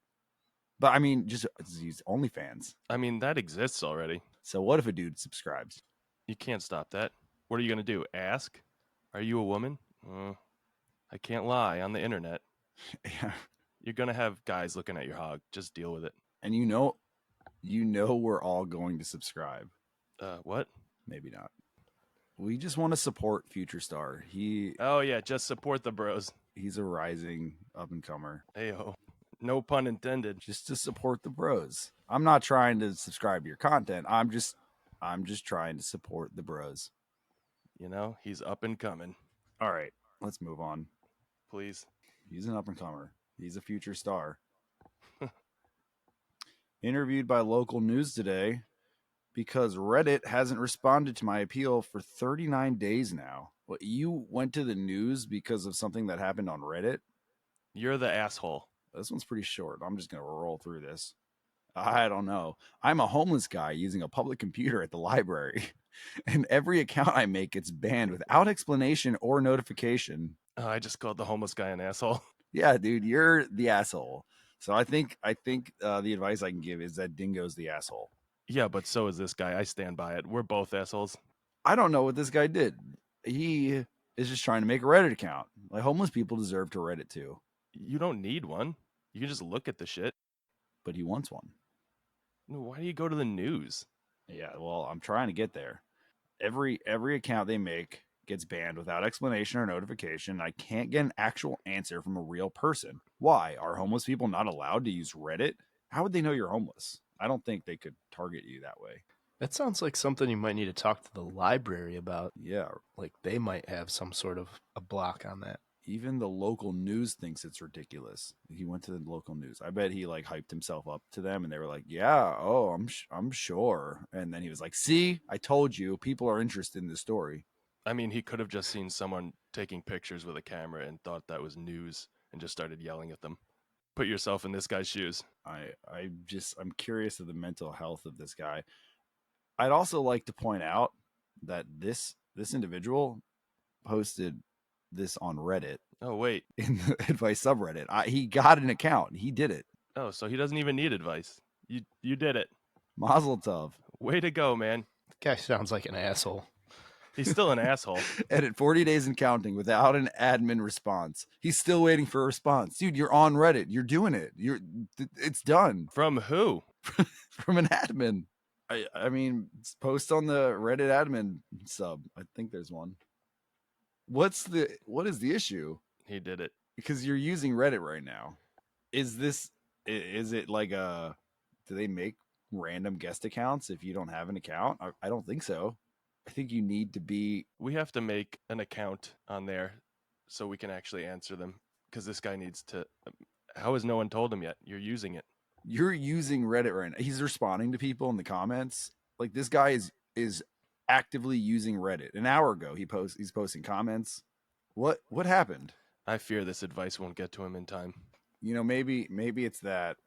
But I mean, just these OnlyFans.
I mean, that exists already.
So what if a dude subscribes?
You can't stop that. What are you going to do? Ask? Are you a woman? I can't lie. On the internet,
Yeah.
you're gonna have guys looking at your hog. Just deal with it.
And we're all going to subscribe.
What?
Maybe not. We just want to support Future Star.
Oh yeah, just support the bros.
He's a rising up and comer.
Heyo. No pun intended.
Just to support the bros. I'm not trying to subscribe to your content. I'm just trying to support the bros.
You know, he's up and coming.
All right, let's move on.
Please.
He's an up and comer. He's a future star. Interviewed by local news today because Reddit hasn't responded to my appeal for 39 days now. What, you went to the news because of something that happened on Reddit?
You're the asshole.
This one's pretty short. I'm just going to roll through this. I don't know. I'm a homeless guy using a public computer at the library, and every account I make gets banned without explanation or notification.
Oh, I just called the homeless guy an asshole.
Yeah, dude, you're the asshole. So I think the advice I can give is that Dingo's the asshole.
Yeah, but so is this guy. I stand by it. We're both assholes.
I don't know what this guy did. He is just trying to make a Reddit account. Like, homeless people deserve to Reddit too,
You don't need one. You can just look at the shit.
but he wants one.
No, why do you go to the news?
Yeah, well, I'm trying to get there. Every account they make gets banned without explanation or notification. I can't get an actual answer from a real person. Why? Are homeless people not allowed to use Reddit? How would they know you're homeless? I don't think they could target you that way.
That sounds like something you might need to talk to the library about.
Yeah,
Like they might have some sort of a block on that.
even the local news thinks it's ridiculous. He went to the local news. I bet he like hyped himself up to them, and they were like, "Yeah, oh, I'm sure." And then he was like, "See, I told you, people are interested in this story."
I mean, he could have just seen someone taking pictures with a camera and thought that was news and just started yelling at them. Put yourself in this guy's shoes.
I'm curious of the mental health of this guy. I'd also like to point out that this individual posted this on Reddit
Oh, wait.
in the advice subreddit. He got an account. He did it.
Oh, so he doesn't even need advice. You did it.
Mazel tov.
Way to go, man.
The guy sounds like an asshole.
He's still an asshole.
Edit 40 days and counting without an admin response. He's still waiting for a response. Dude, you're on Reddit. You're doing it. It's done
From who?
from an admin. I mean, post on the Reddit admin sub. I think there's one. What is the issue?
He did it.
Because you're using Reddit right now. Is it like do they make random guest accounts if you don't have an account? I don't think so. I think you need to be.
We have to make an account on there so we can actually answer them because this guy needs to. How has no one told him yet? You're using it.
You're using Reddit right now. He's responding to people in the comments. Like, this guy is actively using Reddit. An hour ago, he's posting comments. What happened?
I fear this advice won't get to him in time.
You know, maybe it's that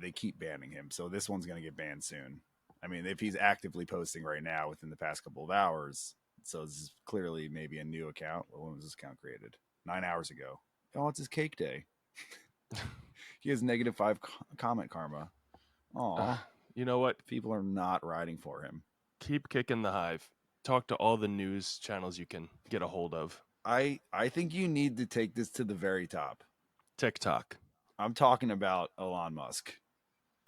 they keep banning him, so this one's going to get banned soon. I mean, if he's actively posting right now within the past couple of hours, so this is clearly maybe a new account. Well, when was this account created? 9 hours ago. Oh, it's his cake day. He has -5 comment karma. Aw,
You know what?
people are not riding for him.
Keep kicking the hive. Talk to all the news channels you can get a hold of.
I think you need to take this to the very top.
TikTok.
I'm talking about Elon Musk.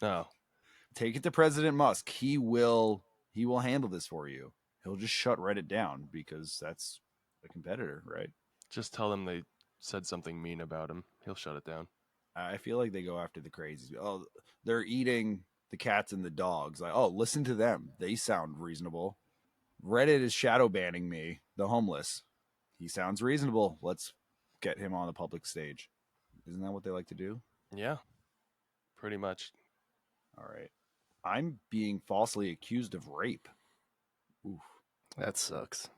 Oh,
Take it to President Musk. He will handle this for you. He'll just shut Reddit down because that's a competitor, right?
just tell them they said something mean about him. He'll shut it down.
I feel like they go after the crazies. Oh, they're eating the cats and the dogs. Like, oh, listen to them. They sound reasonable. Reddit is shadow banning me, the homeless. He sounds reasonable. Let's get him on the public stage. Isn't that what they like to do?
Yeah, pretty much.
All right. I'm being falsely accused of rape. Oof.
That sucks.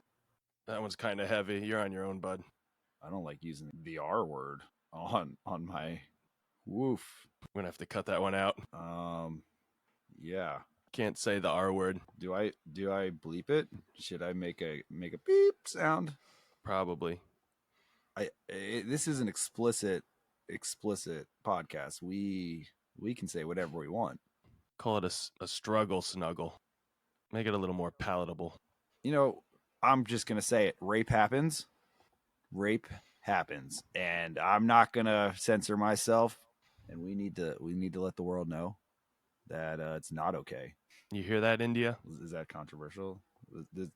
That one's kind of heavy. You're on your own, bud.
I don't like using the R word on my woof.
We're gonna have to cut that one out.
Yeah.
Can't say the R word.
Do I bleep it? Should I make a beep sound?
Probably.
This is an explicit podcast. We can say whatever we want.
Call it a struggle snuggle. Make it a little more palatable.
You know, I'm just gonna say it. Rape happens. happens, and I'm not gonna censor myself. And we need to let the world know that it's not okay.
You hear that, India?
Is that controversial?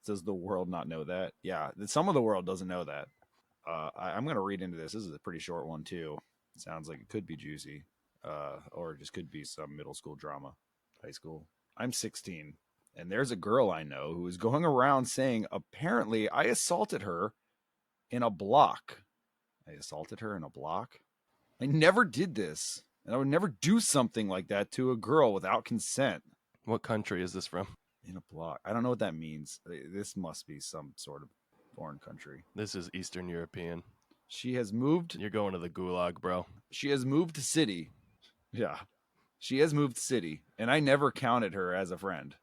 Does the world not know that? Yeah, some of the world doesn't know that. I'm going to read into this. This is a pretty short one, too. It sounds like it could be juicy, or it just could be some middle school drama, high school. I'm 16, and there's a girl I know who is going around saying, apparently, I assaulted her in a block. I assaulted her in a block? I never did this, and I would never do something like that to a girl without consent.
What country is this from?
In a block. I don't know what that means. This must be some sort of foreign country.
This is Eastern European.
She has moved.
You're going to the gulag, bro.
She has moved to city. Yeah. She has moved city, and I never counted her as a friend.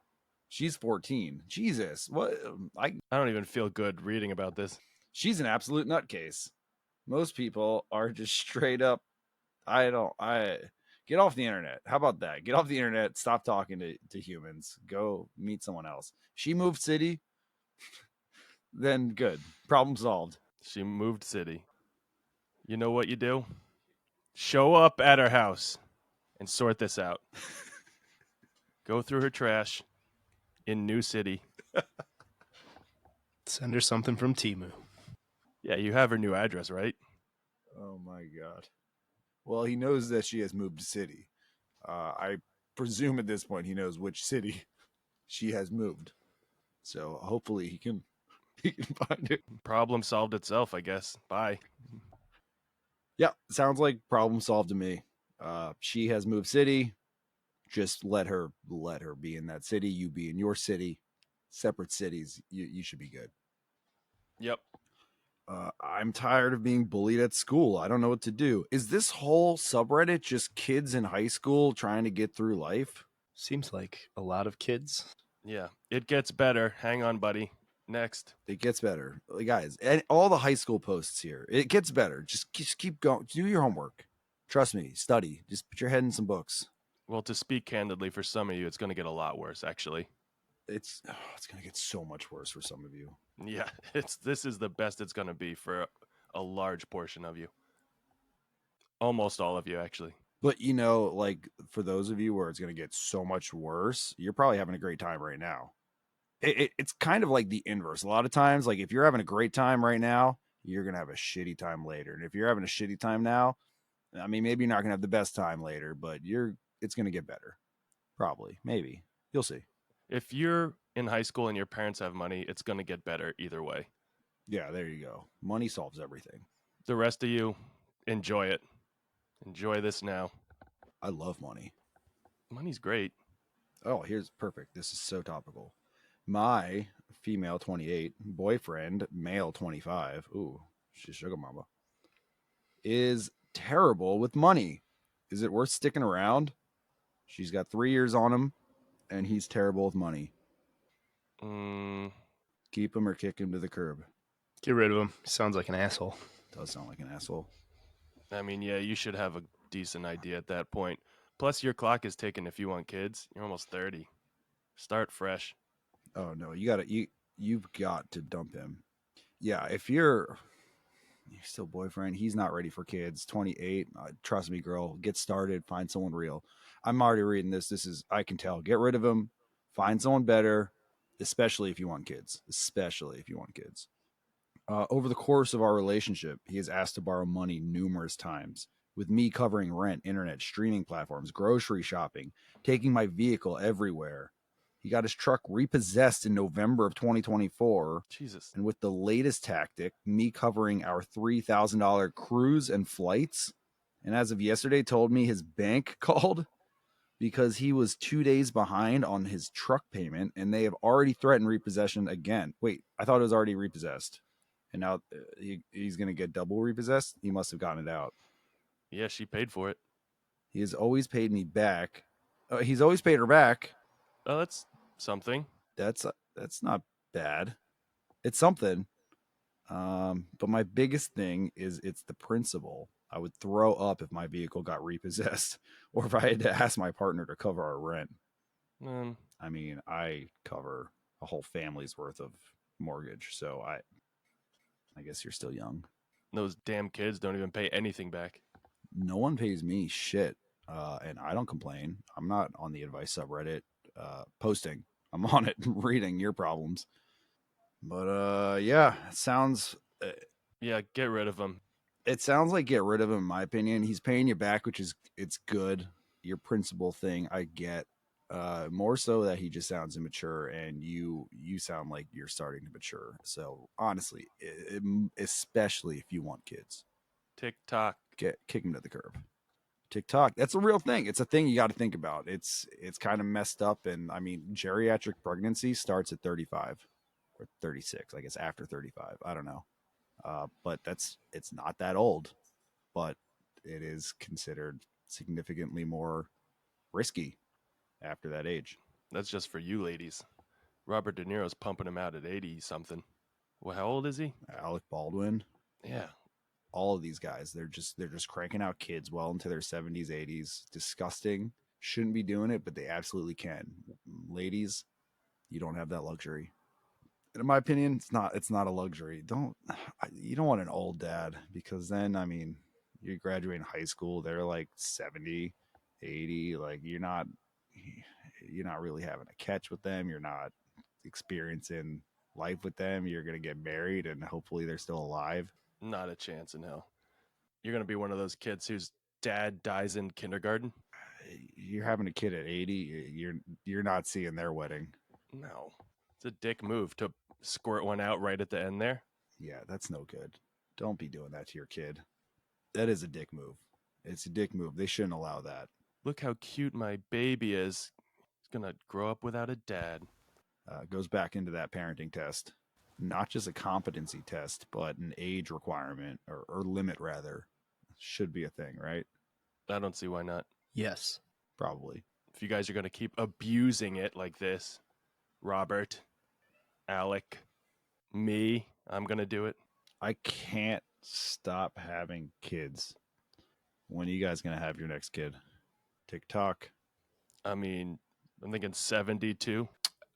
She's 14. Jesus. What?
I don't even feel good reading about this.
She's an absolute nutcase. Most people are just straight up. Get off the internet. How about that? Get off the internet. Stop talking to humans. Go meet someone else. She moved city. Then good. Problem solved.
She moved city. You know what you do? Show up at her house and sort this out. Go through her trash in New City.
Send her something from Timu.
Yeah, you have her new address, right?
Oh my God. Well, he knows that she has moved to city. I presume at this point he knows which city she has moved. So hopefully he can find it.
Problem solved itself, I guess. Bye.
Yeah, sounds like problem solved to me. She has moved city. Just let her be in that city. You be in your city. Separate cities. You should be good.
Yep.
I'm tired of being bullied at school. I don't know what to do. Is this whole subreddit just kids in high school trying to get through life?
Seems like a lot of kids.
Yeah. It gets better. Hang on, buddy. Next.
It gets better, guys. And all the high school posts here, it gets better. Just keep going. Do your homework. Trust me. Study. Just put your head in some books.
Well, to speak candidly, for some of you, it's going to get a lot worse, actually.
It's going to get so much worse for some of you.
Yeah, this is the best it's going to be for a large portion of you. Almost all of you, actually.
But, you know, like for those of you where it's going to get so much worse, you're probably having a great time right now. It's kind of like the inverse. A lot of times, like if you're having a great time right now, you're going to have a shitty time later. And if you're having a shitty time now, I mean, maybe you're not going to have the best time later, but it's going to get better. Probably. Maybe. You'll see.
If you're in high school and your parents have money, it's going to get better either way.
Yeah, there you go. Money solves everything.
The rest of you, enjoy it. Enjoy this now.
I love money.
Money's great.
Oh, here's perfect. This is so topical. My female 28 boyfriend, male 25, ooh, she's sugar mama, is terrible with money. Is it worth sticking around? She's got 3 years on him, and he's terrible with money. Keep him or kick him to the curb.
Get rid of him. Sounds like an asshole.
Does sound like an asshole.
I mean, yeah, you should have a decent idea at that point. Plus, your clock is ticking if you want kids. You're almost 30. Start fresh.
Oh no, you've got to dump him. Yeah, if you're still boyfriend, he's not ready for kids. 28. Trust me, girl. Get started. Find someone real. I'm already reading this. I can tell. Get rid of him. Find someone better. Especially if you want kids. Over the course of our relationship, he has asked to borrow money numerous times, with me covering rent, internet, streaming platforms, grocery shopping, taking my vehicle everywhere. He got his truck repossessed in November of 2024.
Jesus.
And with the latest tactic, me covering our $3,000 cruise and flights. And as of yesterday, told me his bank called because he was 2 days behind on his truck payment, and they have already threatened repossession again. Wait, I thought it was already repossessed. And now he's going to get double repossessed? He must have gotten it out.
Yeah, she paid for it.
He has always paid me back. He's always paid her back.
Oh, that's something.
That's not bad. It's something. But my biggest thing is it's the principle. I would throw up if my vehicle got repossessed or if I had to ask my partner to cover our rent. I mean, I cover a whole family's worth of mortgage, so I guess you're still young.
Those damn kids don't even pay anything back.
No one pays me shit, and I don't complain. I'm not on the advice subreddit posting. I'm on it reading your problems. But yeah, it sounds.
Yeah, get rid of them.
It sounds like get rid of him. In my opinion, he's paying you back, which is it's good. Your principal thing, I get. More so that he just sounds immature, and you sound like you're starting to mature. So honestly, especially if you want kids,
TikTok.
kick him to the curb. TikTok, that's a real thing. It's a thing you got to think about. It's kind of messed up, and I mean, geriatric pregnancy starts at 35 or 36, I guess after 35. I don't know, but it's not that old, but it is considered significantly more risky after that age.
That's just for you ladies. Robert De Niro's pumping him out at 80 something. Well, how old is he?
Alec Baldwin,
Yeah.
all of these guys, they're just cranking out kids well into their 70s, 80s. Disgusting. Shouldn't be doing it, but they absolutely can. Ladies, you don't have that luxury. And in my opinion, it's not a luxury. You don't want an old dad, because then, I mean, you're graduating high school, they're like 70, 80, like you're not really having a catch with them. You're not experiencing life with them. You're going to get married and hopefully they're still alive.
Not a chance in hell. You're going to be one of those kids whose dad dies in kindergarten?
You're having a kid at 80, you're not seeing their wedding.
No. It's a dick move to squirt one out right at the end there.
Yeah, that's no good. Don't be doing that to your kid. That is a dick move. It's a dick move. They shouldn't allow that.
Look how cute my baby is. He's going to grow up without a dad.
Goes back into that parenting test. Not just a competency test, but an age requirement or limit, rather. Should be a thing, right?
I don't see why not.
Yes.
Probably.
If you guys are going to keep abusing it like this, Robert, Alec, me, I'm going to do it.
I can't stop having kids. When are you guys going to have your next kid? TikTok.
I mean, I'm thinking 72,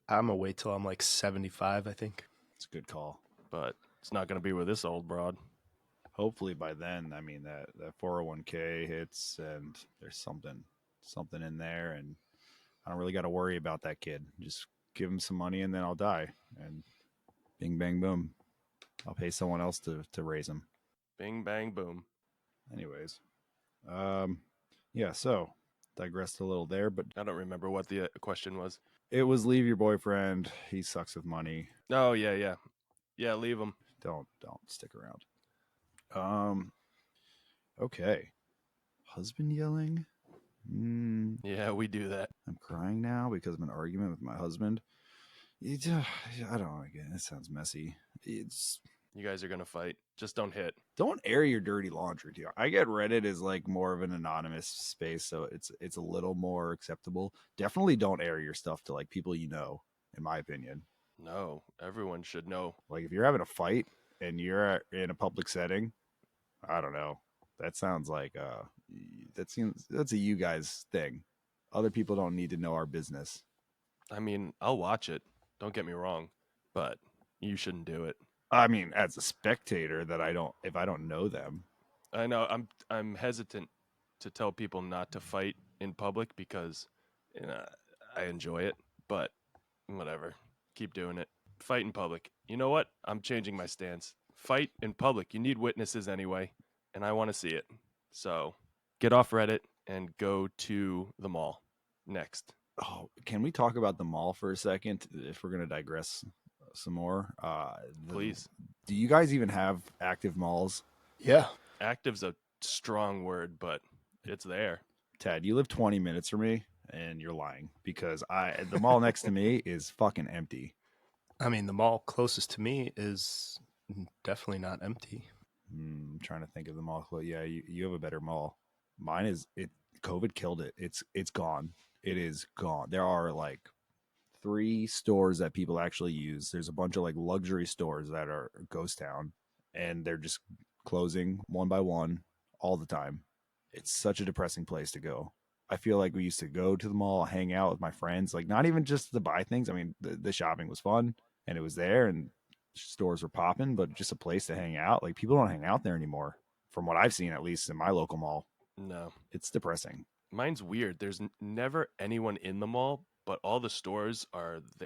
I'm going to wait till I'm like 75, I think.
It's a good call.
but it's not going to be with this old broad.
Hopefully by then, I mean, that 401k hits and there's something in there, and I don't really got to worry about that kid. Just give him some money and then I'll die. And bing, bang, boom. I'll pay someone else to raise him.
Bing, bang, boom.
Anyways. Yeah, so digressed a little there, but
I don't remember what the question was.
it was leave your boyfriend. He sucks with money.
Oh, yeah. Yeah, leave him.
Don't stick around. Okay. Husband yelling.
Yeah, we do that.
I'm crying now because of an argument with my husband. I don't know. Again, it sounds messy.
You guys are going to fight. Just don't hit.
Don't air your dirty laundry, too. I get Reddit as like more of an anonymous space, so it's a little more acceptable. Definitely don't air your stuff to like people you know, in my opinion.
No, everyone should know.
Like if you're having a fight and you're in a public setting, I don't know. That sounds like that's a you guys thing. Other people don't need to know our business.
I mean, I'll watch it. Don't get me wrong, but you shouldn't do it.
I mean, as a spectator, if I don't know them.
I know I'm hesitant to tell people not to fight in public because I enjoy it, but whatever. Keep doing it. Fight in public. You know what? I'm changing my stance. Fight in public. You need witnesses anyway, and I want to see it. So get off Reddit and go to the mall. Next.
Oh, can we talk about the mall for a second if we're going to digress some more?
Please.
Do you guys even have active malls?
Yeah.
Active's a strong word, but it's there.
Tad, you live 20 minutes from me, and you're lying because the mall next to me is fucking empty.
I mean, the mall closest to me is definitely not empty.
I'm trying to think of the mall. Yeah, you have a better mall. Mine is COVID killed it. It's gone. It is gone. There are like 3 stores that people actually use. There's a bunch of like luxury stores that are ghost town, and they're just closing one by one all the time. It's such a depressing place to go. I feel like we used to go to the mall, hang out with my friends, like not even just to buy things. I mean, the shopping was fun and it was there and stores were popping, but just a place to hang out. Like people don't hang out there anymore, from what I've seen, at least in my local mall.
No.
It's depressing.
Mine's weird. There's never anyone in the mall, but all the stores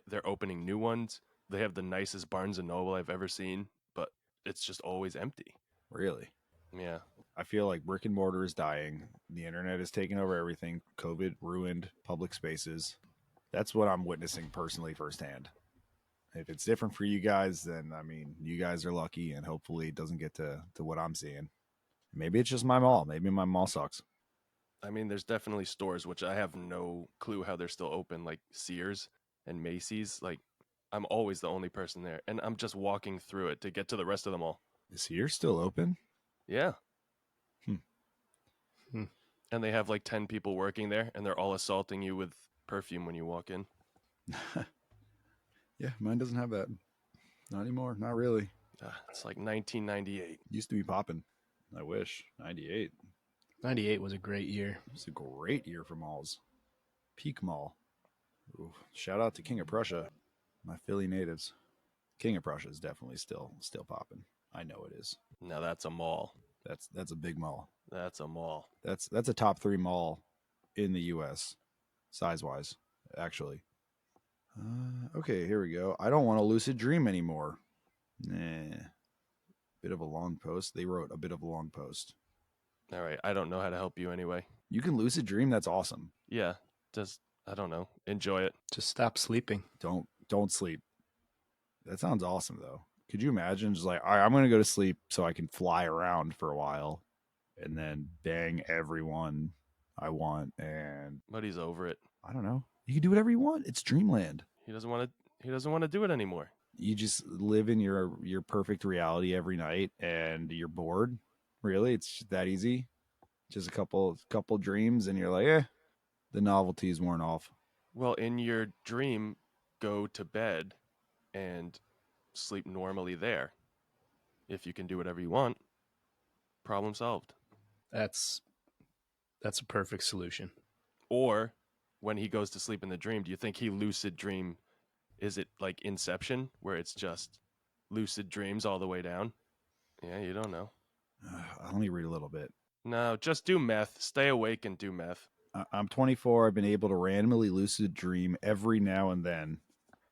they're opening new ones. They have the nicest Barnes and Noble I've ever seen, but it's just always empty.
Really.
Yeah.
I feel like brick and mortar is dying. The internet is taking over everything. COVID ruined public spaces. That's what I'm witnessing personally firsthand. If it's different for you guys, then I mean, you guys are lucky, and hopefully it doesn't get to what I'm seeing. Maybe it's just my mall. Maybe my mall sucks.
I mean, there's definitely stores which I have no clue how they're still open, like Sears and Macy's. Like, I'm always the only person there, and I'm just walking through it to get to the rest of the mall.
Is Sears still open?
Yeah.
Hmm.
And they have like 10 people working there, and they're all assaulting you with perfume when you walk in.
Yeah, mine doesn't have that. Not anymore. Not really.
It's like 1998.
Used to be popping. I wish. 98.
98 was a great year.
It's a great year for malls. Peak Mall. Ooh, shout out to King of Prussia, my Philly natives. King of Prussia is definitely still popping. I know it is.
Now that's a mall.
That's a big mall.
That's a mall.
That's a top 3 mall in the U.S. size wise, actually. Okay, here we go. I don't want to lucid dream anymore. Nah. Bit of a long post. They wrote a bit of a long post.
All right. I don't know how to help you anyway.
You can lucid dream. That's awesome.
Yeah. Just, I don't know. Enjoy it.
Just stop sleeping.
Don't sleep. That sounds awesome though. Could you imagine just like, all right, I'm going to go to sleep so I can fly around for a while and then bang everyone I want. And
But he's over it.
I don't know. You can do whatever you want. It's dreamland.
He doesn't want to do it anymore.
You just live in your perfect reality every night and you're bored. Really? It's that easy. Just a couple dreams and you're like, the novelty's worn off.
Well, in your dream, go to bed and sleep normally there. If you can do whatever you want, problem solved.
That's a perfect solution.
Or when he goes to sleep in the dream, do you think he lucid dream? Is it like Inception where it's just lucid dreams all the way down? Yeah, you don't know.
I only read a little bit.
No, just do meth. Stay awake and do meth.
I'm 24. I've been able to randomly lucid dream every now and then.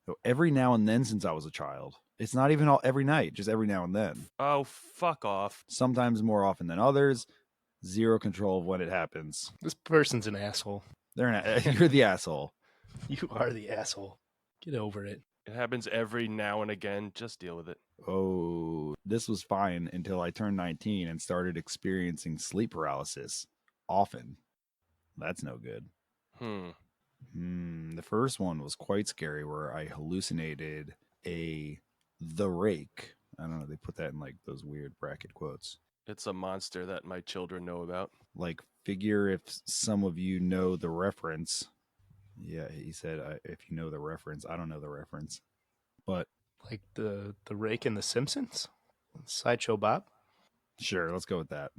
So every now and then since I was a child. It's not even every night, just every now and then.
Oh, fuck off.
Sometimes more often than others. Zero control of when it happens.
This person's an asshole.
You're the asshole.
You are the asshole. Get over it.
It happens every now and again. Just deal with it.
Oh, this was fine until I turned 19 and started experiencing sleep paralysis often. That's no good. The first one was quite scary where I hallucinated the rake. I don't know, they put that in like those weird bracket quotes.
It's a monster that my children know about.
Like, figure if some of you know the reference. Yeah, he said, if you know the reference. I don't know the reference. But
Like the rake in The Simpsons? Sideshow Bob?
sure, let's go with that.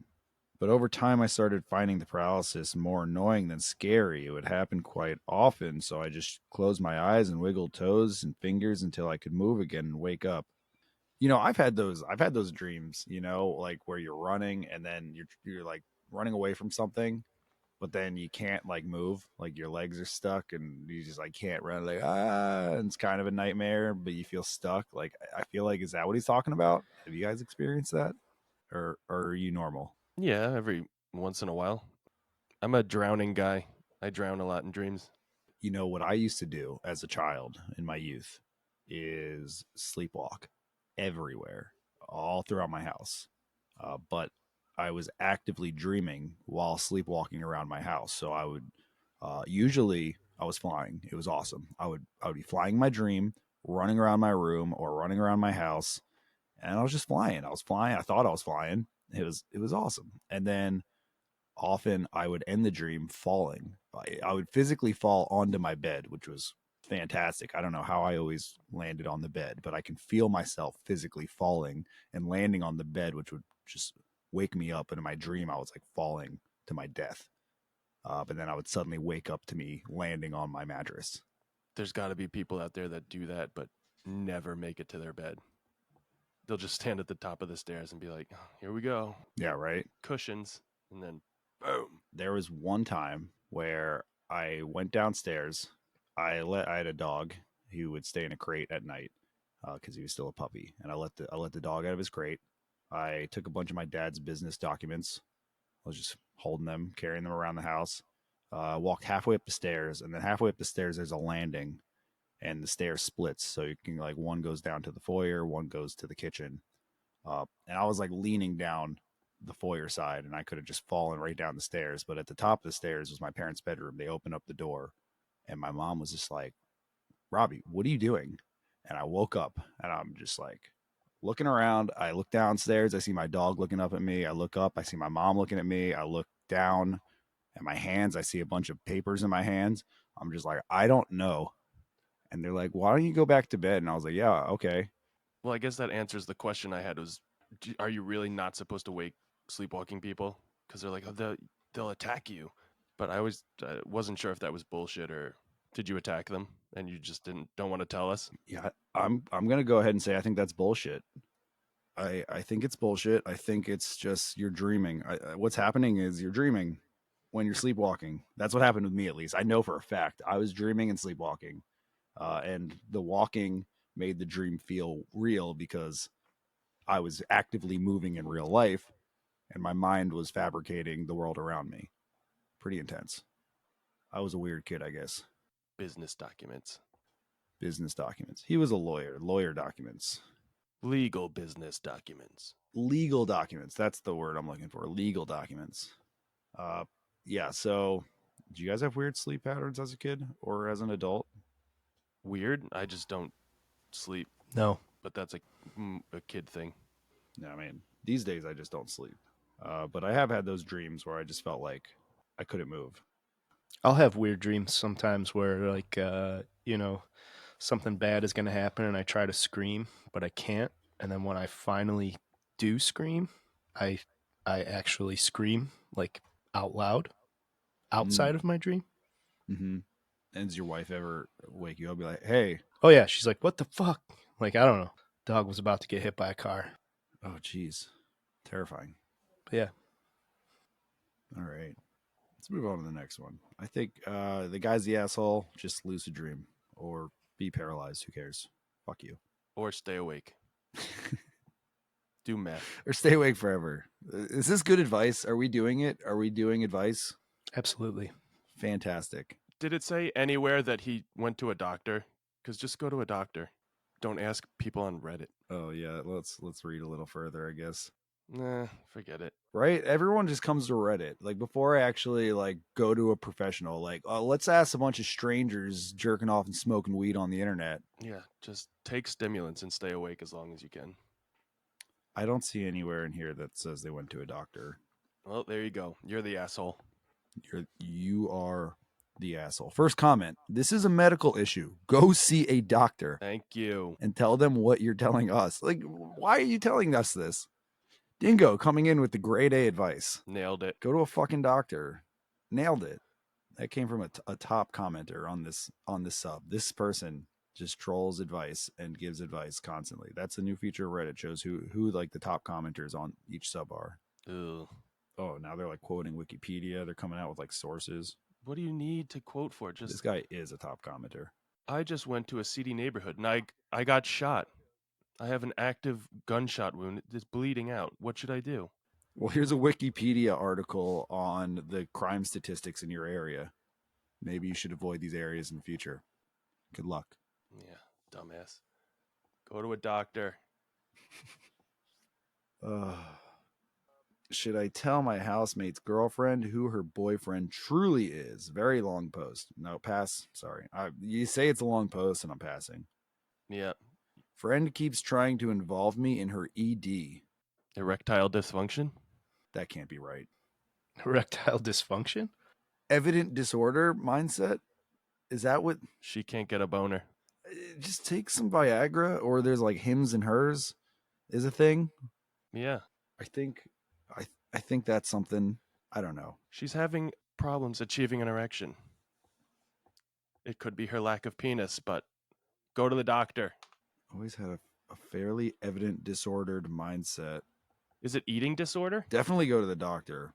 But over time, I started finding the paralysis more annoying than scary. It would happen quite often, so I just closed my eyes and wiggled toes and fingers until I could move again and wake up. You know, I've had those dreams, you know, like where you're running and then you're like running away from something, but then you can't like move, like your legs are stuck and you just like can't run, like and it's kind of a nightmare, but you feel stuck. Like I feel like, is that what he's talking about? Have you guys experienced that, or are you normal?
Yeah, every once in a while. I'm a drowning guy. I drown a lot in dreams.
You know what I used to do as a child in my youth is sleepwalk everywhere, all throughout my house. But I was actively dreaming while sleepwalking around my house. So I would usually I was flying. It was awesome. I would be flying my dream, running around my room or running around my house, and I was just flying. I was flying. I thought I was flying. It was awesome. And then often I would end the dream falling. I would physically fall onto my bed, which was fantastic. I don't know how I always landed on the bed, but I can feel myself physically falling and landing on the bed, which would just wake me up. And in my dream, I was like falling to my death. But then I would suddenly wake up to me landing on my mattress.
There's got to be people out there that do that, but never make it to their bed. They'll just stand at the top of the stairs and be like, "Oh, here we go,
Yeah, right.
cushions," and then boom.
There was one time where I went downstairs. I had a dog who would stay in a crate at night because he was still a puppy, and I let the dog out of his crate. I took a bunch of my dad's business documents. I was just holding them, carrying them around the house. Walked halfway up the stairs, and then halfway up the stairs there's a landing, and the stairs splits, so you can like one goes down to the foyer, one goes to the kitchen. And I was like leaning down the foyer side, and I could have just fallen right down the stairs. But at the top of the stairs was my parents' bedroom. They opened up the door, and my mom was just like, "Robbie, what are you doing?" And I woke up, and I'm just like looking around. I look downstairs. I see my dog looking up at me. I look up. I see my mom looking at me. I look down at my hands. I see a bunch of papers in my hands. I'm just like, I don't know. And they're like, "Why don't you go back to bed?" And I was like, "Yeah, okay."
Well, I guess that answers the question I had was, are you really not supposed to wake sleepwalking people? Because they're like, oh, they'll attack you. But I wasn't sure if that was bullshit, or did you attack them and you just don't want to tell us?
Yeah, I'm gonna go ahead and say I think that's bullshit. I think it's bullshit. I think it's just you're dreaming. What's happening is you're dreaming when you're sleepwalking. That's what happened with me, at least. I know for a fact. I was dreaming and sleepwalking, and the walking made the dream feel real because I was actively moving in real life, and my mind was fabricating the world around me. Pretty intense. I was a weird kid, I guess.
Business documents.
Business documents. He was a lawyer. Lawyer documents.
Legal business documents.
Legal documents. That's the word I'm looking for. Legal documents. Yeah. So, do you guys have weird sleep patterns as a kid or as an adult?
Weird. I just don't sleep,
No.
but that's a kid thing.
No, I mean, these days I just don't sleep. But I have had those dreams where I just felt like I couldn't move.
I'll have weird dreams sometimes where, like, something bad is going to happen and I try to scream, but I can't. And then when I finally do scream, I actually scream, like, out loud outside of my dream.
Mm-hmm. And does your wife ever wake you up and be like, "Hey"?
Oh, yeah. She's like, "What the fuck?" Like, I don't know. Dog was about to get hit by a car.
Oh, geez. Terrifying.
But yeah.
All right. Let's move on to the next one. I think the guy's the asshole. Just lucid dream or be paralyzed. Who cares? Fuck you.
Or stay awake. Do meth.
Or stay awake forever. Is this good advice? Are we doing it? Are we doing advice?
Absolutely.
Fantastic.
Did it say anywhere that he went to a doctor? Because just go to a doctor. Don't ask people on Reddit.
Oh yeah, let's read a little further, I guess.
Nah, forget it.
Right? Everyone just comes to Reddit. Like before I actually like go to a professional, like let's ask a bunch of strangers jerking off and smoking weed on the internet.
Yeah, just take stimulants and stay awake as long as you can.
I don't see anywhere in here that says they went to a doctor.
Well, there you go. You're the asshole.
You are the asshole. First comment. This is a medical issue. Go see a doctor.
Thank you.
And tell them what you're telling us. Like, why are you telling us this? Dingo coming in with the grade A advice.
Nailed it.
Go to a fucking doctor. Nailed it. That came from a top commenter on this sub. This person just trolls advice and gives advice constantly. That's a new feature of Reddit. Shows who like the top commenters on each sub are.
Ugh.
Oh, now they're like quoting Wikipedia. They're coming out with like sources.
What do you need to quote for? Just
This guy is a top commenter.
I just went to a seedy neighborhood and I got shot. I have an active gunshot wound. It's bleeding out. What should I do?
Well, here's a Wikipedia article on the crime statistics in your area. Maybe you should avoid these areas in the future. Good luck.
Yeah, dumbass. Go to a doctor.
Should I tell my housemate's girlfriend who her boyfriend truly is? Very long post. No, pass. Sorry. You say it's a long post and I'm passing.
Yeah.
Friend keeps trying to involve me in her ED.
Erectile dysfunction?
That can't be right.
Erectile dysfunction?
Evident disorder mindset? Is that what?
She can't get a boner.
Just take some Viagra, or there's like hims and hers is a thing.
Yeah.
I think that's something. I don't know.
She's having problems achieving an erection. It could be her lack of penis, but go to the doctor.
Always had a A fairly evident disordered mindset.
Is it eating disorder?
Definitely go to the doctor.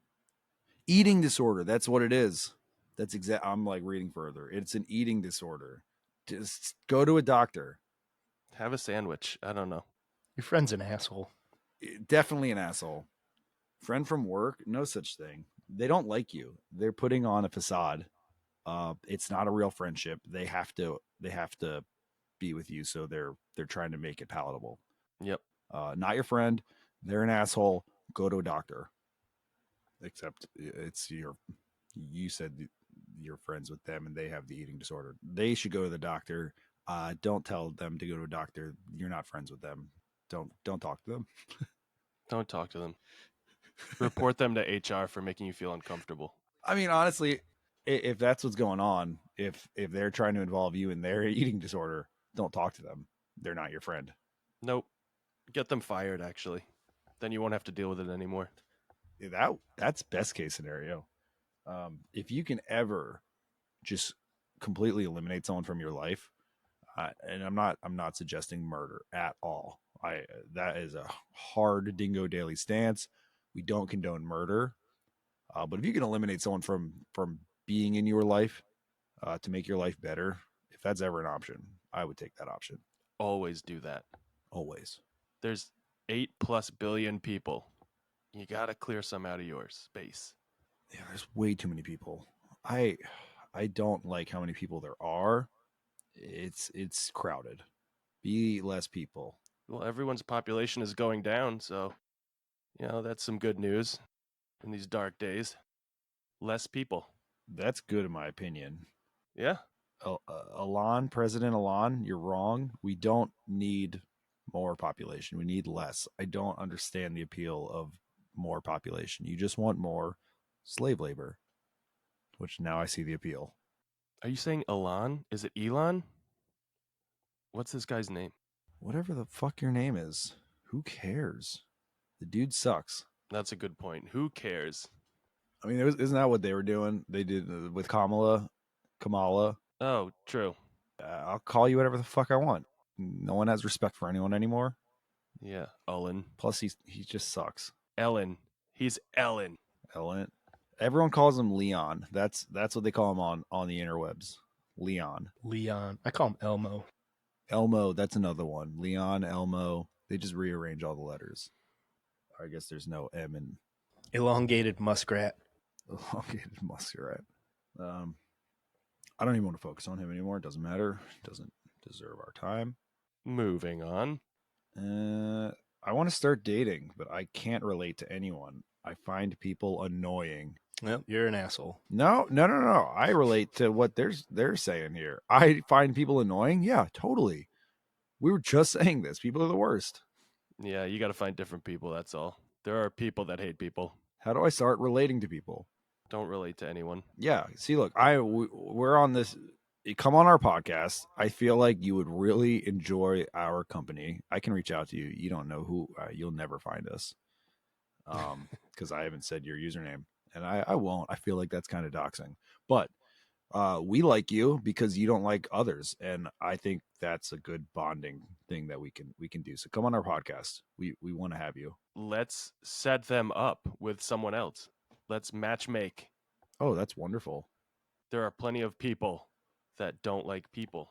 Eating disorder, that's what it is. That's exact. I'm like reading further. It's an eating disorder. Just go to a doctor.
Have a sandwich. I don't know.
Your friend's an asshole.
Definitely an asshole. Friend from work, no such thing. They don't like you. They're putting on a facade. It's not a real friendship. They have to be with you, so they're trying to make it palatable.
Yep.
Not your friend. They're an asshole. Go to a doctor. Except it's you said you're friends with them and they have the eating disorder. They should go to the doctor. Don't tell them to go to a doctor. You're not friends with them. Don't talk to them.
Don't talk to them. Report them to HR for making you feel uncomfortable.
I mean, honestly, if that's what's going on, if they're trying to involve you in their eating disorder, don't talk to them. They're not your friend.
Nope. Get them fired, actually. Then you won't have to deal with it anymore.
That's best case scenario. If you can ever just completely eliminate someone from your life, and I'm not suggesting murder at all. That is a hard Dingo Daily stance. We don't condone murder, but if you can eliminate someone from being in your life to make your life better, if that's ever an option, I would take that option.
Always do that.
Always.
There's 8+ billion people. You got to clear some out of your space.
Yeah, there's way too many people. I don't like how many people there are. It's crowded. Be less people.
Well, everyone's population is going down, so, that's some good news in these dark days. Less people.
That's good in my opinion.
Yeah.
President Alon, you're wrong. We don't need more population. We need less. I don't understand the appeal of more population. You just want more slave labor, which now I see the appeal.
Are you saying Elon? Is it Elon? What's this guy's name?
Whatever the fuck your name is, who cares? The dude sucks.
That's a good point. Who cares?
I mean, isn't that what they were doing? They did with Kamala.
Oh, true.
I'll call you whatever the fuck I want. No one has respect for anyone anymore.
Yeah, Ellen.
Plus, he just sucks.
Ellen. He's Ellen.
Ellen. Everyone calls him Leon. That's what they call him on the interwebs. Leon.
I call him Elmo.
Elmo. That's another one. Leon, Elmo. They just rearrange all the letters. I guess there's no M in
Elongated muskrat.
elongated muskrat. I don't even want to focus on him anymore. It doesn't matter. It doesn't deserve our time.
Moving on.
I want to start dating, but I can't relate to anyone. I find people annoying.
Well, you're an asshole.
No. I relate to what they're saying here. I find people annoying. Yeah, totally. We were just saying this. People are the worst.
Yeah, you got to find different people, that's all. There are people that hate people.
How do I start relating to people?
Don't relate to anyone.
Yeah. See, look, we're on this. You come on our podcast. I feel like you would really enjoy our company. I can reach out to you. You don't know who. You'll never find us. Because I haven't said your username, and I won't. I feel like that's kind of doxing. But we like you because you don't like others, and I think that's a good bonding thing that we can do. So come on our podcast. We want to have you.
Let's set them up with someone else. Let's matchmake.
Oh, that's wonderful.
There are plenty of people that don't like people.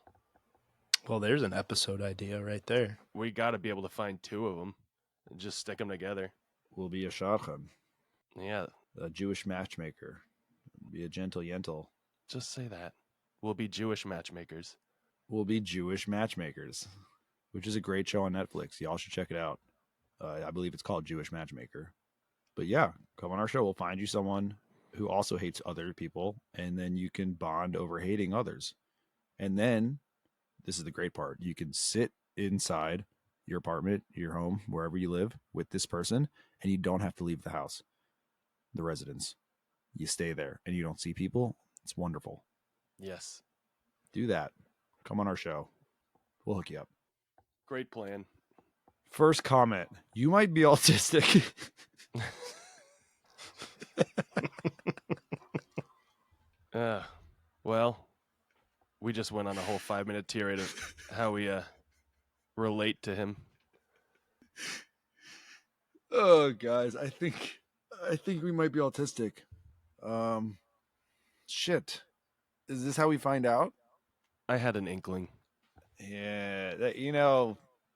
Well, there's an episode idea right there.
We got to be able to find 2 of them and just stick them together.
We'll be a shadchan,
Yeah,
a Jewish matchmaker. Be a gentle yentel.
just say that. We'll be Jewish matchmakers.
We'll be Jewish matchmakers, which is a great show on Netflix. Y'all should check it out. I believe it's called Jewish Matchmaker. But yeah, come on our show. We'll find you someone who also hates other people, and then you can bond over hating others. And then, this is the great part, you can sit inside your apartment, your home, wherever you live with this person, and you don't have to leave the house, the residence. You stay there, and you don't see people. It's wonderful.
Yes.
Do that. Come on our show. We'll hook you up.
Great plan.
First comment, you might be autistic.
Well, we just went on a whole 5-minute tirade of how we relate to him.
Oh, guys, I think we might be autistic. Um, shit. Is this how we find out?
I had an inkling.
Yeah,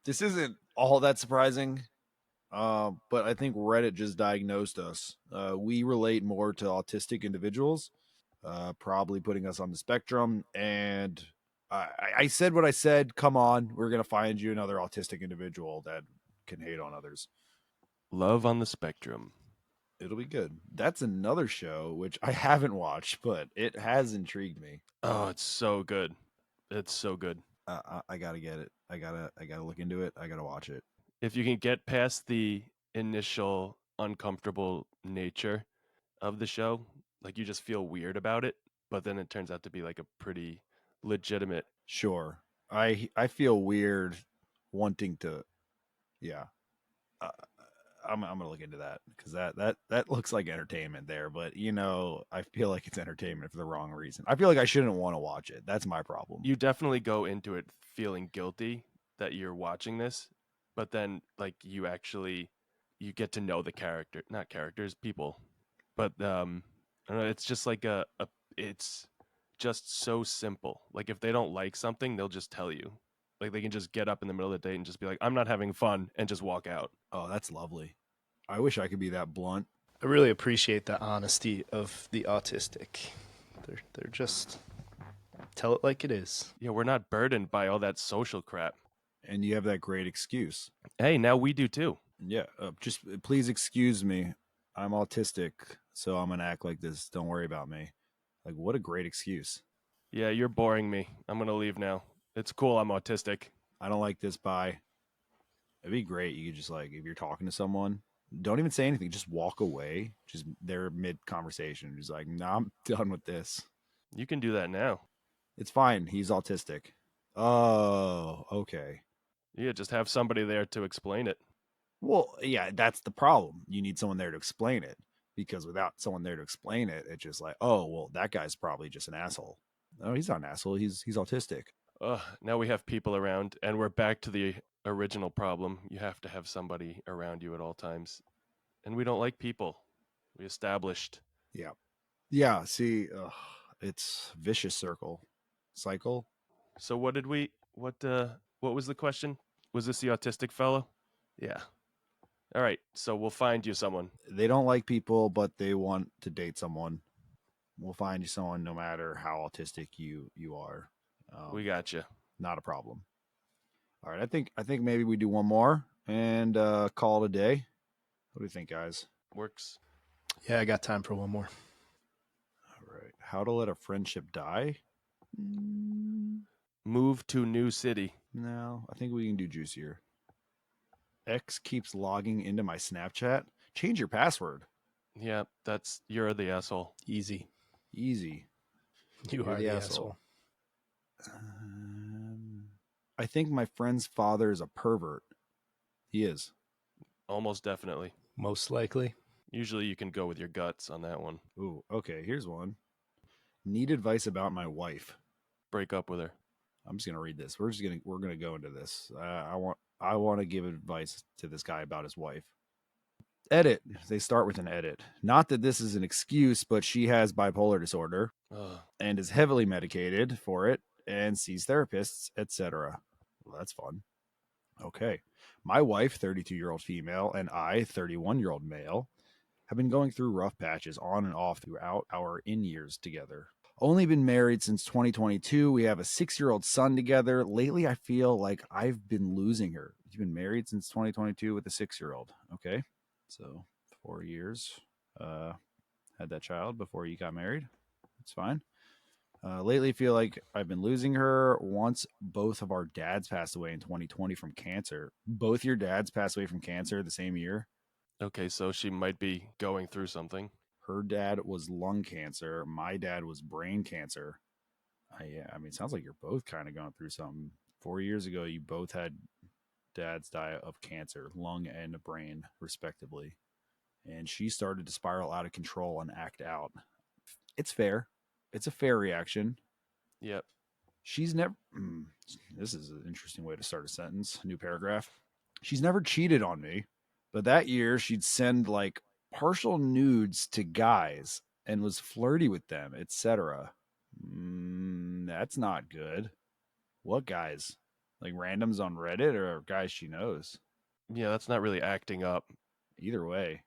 this isn't all that surprising. But I think Reddit just diagnosed us. We relate more to autistic individuals, probably putting us on the spectrum. And I said what I said. Come on, we're gonna find you another autistic individual that can hate on others.
Love on the Spectrum.
It'll be good. That's another show which I haven't watched, but it has intrigued me.
Oh, it's so good. It's so good.
I gotta get it. I gotta look into it. I gotta watch it.
If you can get past the initial uncomfortable nature of the show, like you just feel weird about it, but then it turns out to be like a pretty legitimate.
Sure. I feel weird wanting to. Yeah. Uh, I'm gonna look into that because that looks like entertainment there, but I feel like it's entertainment for the wrong reason. I feel like I shouldn't want to watch it. That's my problem.
You definitely go into it feeling guilty that you're watching this, but then like you get to know the character, not characters, people. But I don't know, it's just like it's just so simple. Like if they don't like something, they'll just tell you. Like they can just get up in the middle of the day and just be like, "I'm not having fun," and just walk out.
Oh, that's lovely. I wish I could be that blunt.
I really appreciate the honesty of the autistic. They're just tell it like it is.
Yeah, we're not burdened by all that social crap.
And you have that great excuse.
Hey, now we do too.
Yeah, just please excuse me. I'm autistic, so I'm gonna act like this. Don't worry about me. Like, what a great excuse.
Yeah, you're boring me. I'm gonna leave now. It's cool. I'm autistic.
I don't like this. Bye. It'd be great. You could just if you're talking to someone, don't even say anything. Just walk away. Just they're mid conversation. Just like, nah, I'm done with this.
You can do that now.
It's fine. He's autistic. Oh, okay.
Yeah, just have somebody there to explain it.
Well, yeah, that's the problem. You need someone there to explain it because without someone there to explain it, it's just like, oh, well, that guy's probably just an asshole. No, he's not an asshole. He's autistic.
Now we have people around, and we're back to the original problem. You have to have somebody around you at all times. And we don't like people. We established.
Yeah. Yeah. See, it's vicious cycle.
So what was the question? Was this the autistic fellow? Yeah. All right. So we'll find you someone.
They don't like people, but they want to date someone. We'll find you someone no matter how autistic you are.
We got you.
Not a problem. All right, I think maybe we do one more and call it a day. What do you think, guys?
Works.
Yeah, I got time for one more.
All right. How to let a friendship die?
Move to new city.
No, I think we can do juicier. X keeps logging into my Snapchat. Change your password.
Yeah, you're the asshole.
Easy.
Easy.
You are the asshole.
I think my friend's father is a pervert. He is.
Almost definitely.
Most likely.
Usually you can go with your guts on that one.
Ooh, okay, here's one. Need advice about my wife.
Break up with her.
I'm just gonna read this. We're gonna go into this. I want to give advice to this guy about his wife. Edit. They start with an edit. Not that this is an excuse, but she has bipolar disorder and is heavily medicated for it and sees therapists, etc. Well, that's fun. Okay. My wife, 32-year-old female, and I, 31-year-old male, have been going through rough patches on and off throughout our in-years together. Only been married since 2022. We have a 6-year-old son together. Lately, I feel like I've been losing her. You've been married since 2022 with a 6-year-old. Okay. So 4 years. Had that child before you got married. It's fine. Lately, I feel like I've been losing her. Once both of our dads passed away in 2020 from cancer. Both your dads passed away from cancer the same year.
Okay, so she might be going through something.
Her dad was lung cancer. My dad was brain cancer. Yeah, I mean, it sounds like you're both kind of going through something. 4 years ago, you both had dads die of cancer, lung and brain, respectively. And she started to spiral out of control and act out. It's fair. It's a fair reaction.
Yep.
She's never. This is an interesting way to start a sentence. New paragraph. She's never cheated on me, but that year she'd send like partial nudes to guys and was flirty with them, etc. That's not good. What guys? Like randoms on Reddit or guys she knows?
Yeah, that's not really acting up.
Either way,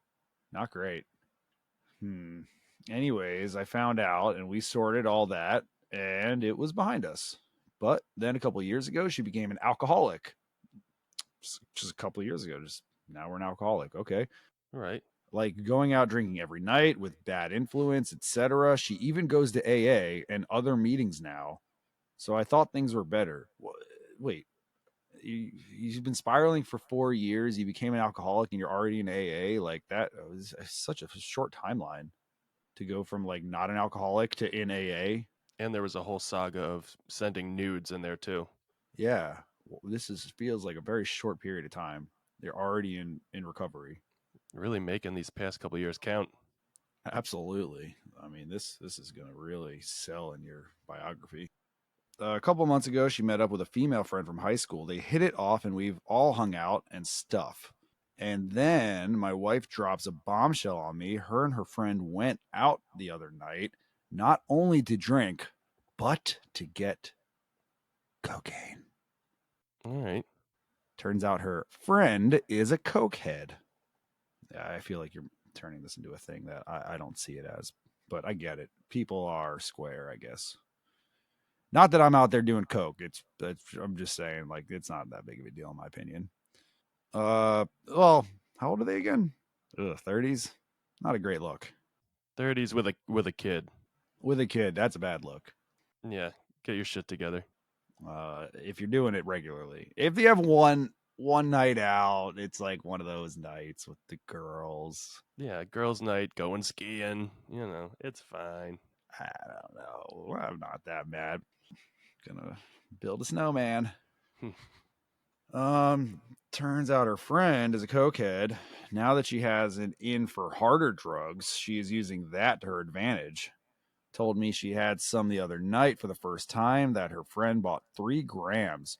not great. Hmm. Anyways, I found out and we sorted all that and it was behind us. But then a couple of years ago, she became an alcoholic. Just a couple of years ago, just now we're an alcoholic. Okay.
All right.
Like going out drinking every night with bad influence, etc. She even goes to AA and other meetings now. So I thought things were better. Wait, you've been spiraling for 4 years. You became an alcoholic and you're already in AA. Like that was such a short timeline to go from like not an alcoholic to in AA.
And there was a whole saga of sending nudes in there too.
Yeah, this is feels like a very short period of time. They're already in recovery.
Really making these past couple years count.
Absolutely. I mean, this is going to really sell in your biography. A couple months ago, she met up with a female friend from high school. They hit it off, and we've all hung out and stuff. And then my wife drops a bombshell on me. Her and her friend went out the other night, not only to drink, but to get cocaine.
All right.
Turns out her friend is a cokehead. I feel like you're turning this into a thing that I don't see it as, but I get it. People are square, I guess. Not that I'm out there doing coke. I'm just saying, like, it's not that big of a deal in my opinion. Well, how old are they again? 30s. Not a great look.
30s with a kid.
With a kid, that's a bad look.
Yeah, get your shit together.
If you're doing it regularly, if you have one night out, it's like one of those nights with the girls.
Yeah, girls' night, going skiing. You know, it's fine.
I don't know. I'm not that mad. Gonna build a snowman. Turns out her friend is a cokehead. Now that she has an in for harder drugs, she is using that to her advantage. Told me she had some the other night for the first time, that her friend bought 3 grams.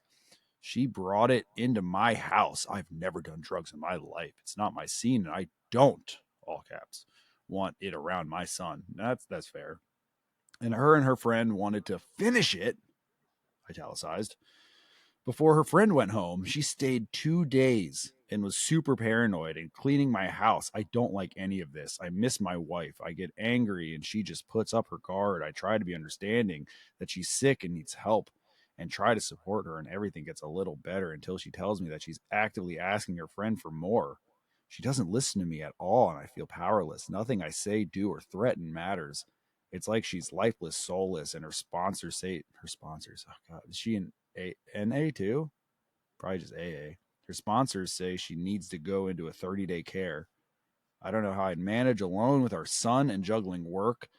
She brought it into my house. I've never done drugs in my life. It's not my scene, and I don't, all caps, want it around my son. That's fair. And her friend wanted to finish it, italicized, before her friend went home. She stayed 2 days and was super paranoid and cleaning my house. I don't like any of this. I miss my wife. I get angry and she just puts up her guard. I try to be understanding that she's sick and needs help and try to support her, and everything gets a little better until she tells me that she's actively asking her friend for more. She doesn't listen to me at all, and I feel powerless. Nothing I say, do, or threaten matters. It's like she's lifeless, soulless, and her sponsors, oh God, is she in NA too? Probably just AA. Her sponsors say she needs to go into a 30-day care. I don't know how I'd manage alone with our son and juggling work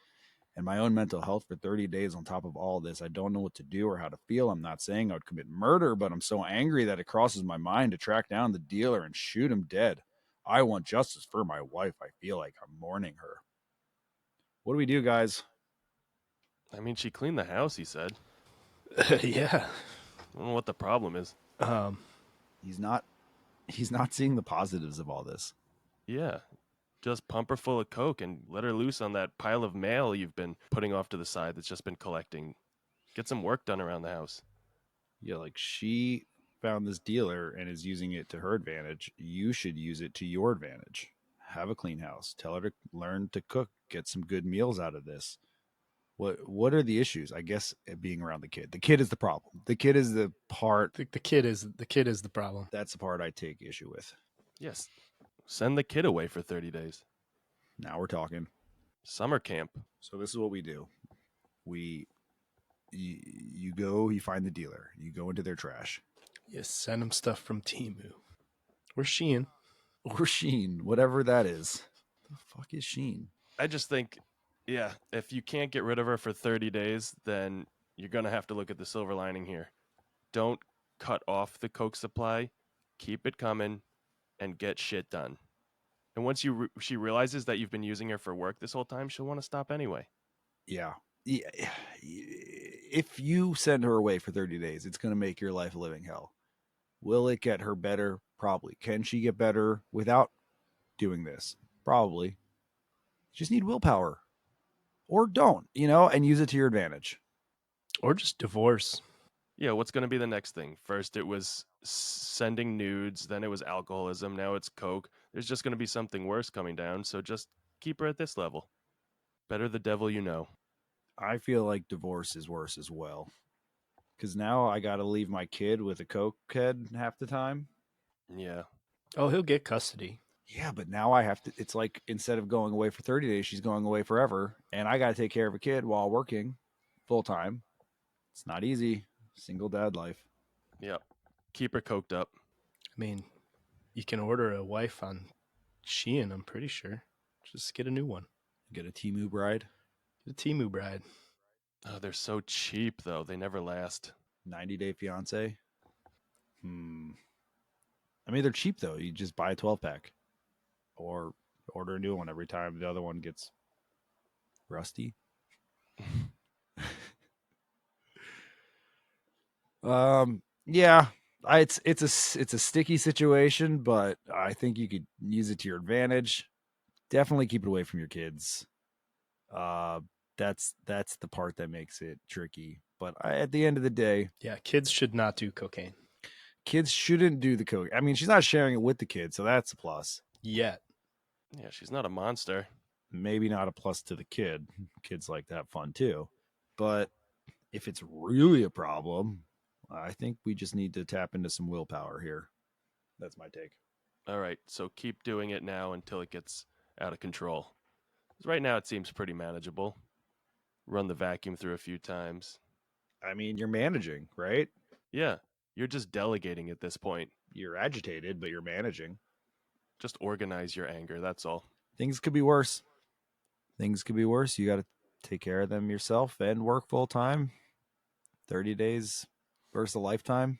and my own mental health for 30 days on top of all this. I don't know what to do or how to feel. I'm not saying I would commit murder, but I'm so angry that it crosses my mind to track down the dealer and shoot him dead. I want justice for my wife. I feel like I'm mourning her. What do we do, guys?
I mean, she cleaned the house, he said.
Yeah.
I don't know what the problem is.
He's not seeing the positives of all this.
Yeah. Just pump her full of coke and let her loose on that pile of mail you've been putting off to the side that's just been collecting. Get some work done around the house.
Yeah, like she found this dealer and is using it to her advantage. You should use it to your advantage. Have a clean house. Tell her to learn to cook. Get some good meals out of this. What are the issues? I guess being around the kid. The kid is the problem. The kid is the part.
The kid is the problem.
That's the part I take issue with.
Yes. Send the kid away for 30 days.
Now we're talking.
Summer camp.
So this is what we do. You go, you find the dealer. You go into their trash.
You send him stuff from Temu. Or Shein.
Or Sheen, whatever that is. The fuck is Sheen?
I just think, yeah, if you can't get rid of her for 30 days, then you're going to have to look at the silver lining here. Don't cut off the coke supply. Keep it coming and get shit done. And once she realizes that you've been using her for work this whole time, she'll want to stop anyway.
Yeah. If you send her away for 30 days, it's going to make your life a living hell. Will it get her better? Probably. Can she get better without doing this? Probably. You just need willpower. Or don't, and use it to your advantage.
Or just divorce.
Yeah, what's going to be the next thing? First, it was sending nudes. Then it was alcoholism. Now it's coke. There's just going to be something worse coming down. So just keep her at this level. Better the devil you know.
I feel like divorce is worse as well. Because now I got to leave my kid with a coke head half the time.
Yeah.
Oh, he'll get custody.
Yeah, but now I have to. It's like instead of going away for 30 days, she's going away forever. And I got to take care of a kid while working full time. It's not easy. Single dad life.
Yep. Keep her coked up.
I mean, you can order a wife on Shein, I'm pretty sure. Just get a new one.
Get a Temu bride.
Get a Temu bride.
Oh, they're so cheap, though. They never last.
90-day fiance. I mean, they're cheap, though. You just buy a 12-pack. Or order a new one every time the other one gets rusty. Yeah, it's a sticky situation, but I think you could use it to your advantage. Definitely keep it away from your kids. That's the part that makes it tricky. But at the end of the day,
Yeah, kids should not do cocaine.
kids shouldn't do the coke. I mean, she's not sharing it with the kids, so that's a plus.
Yet.
Yeah, she's not a monster.
Maybe not a plus to the kid. Kids like to have fun too. But if it's really a problem, I think we just need to tap into some willpower here. That's my take.
All right, so keep doing it now until it gets out of control. 'Cause right now it seems pretty manageable. Run the vacuum through a few times.
I mean, you're managing, right?
Yeah, you're just delegating at this point.
You're agitated, but you're managing.
Just organize your anger, that's all.
Things could be worse. Things could be worse. You got to take care of them yourself and work full time. 30 days versus a lifetime.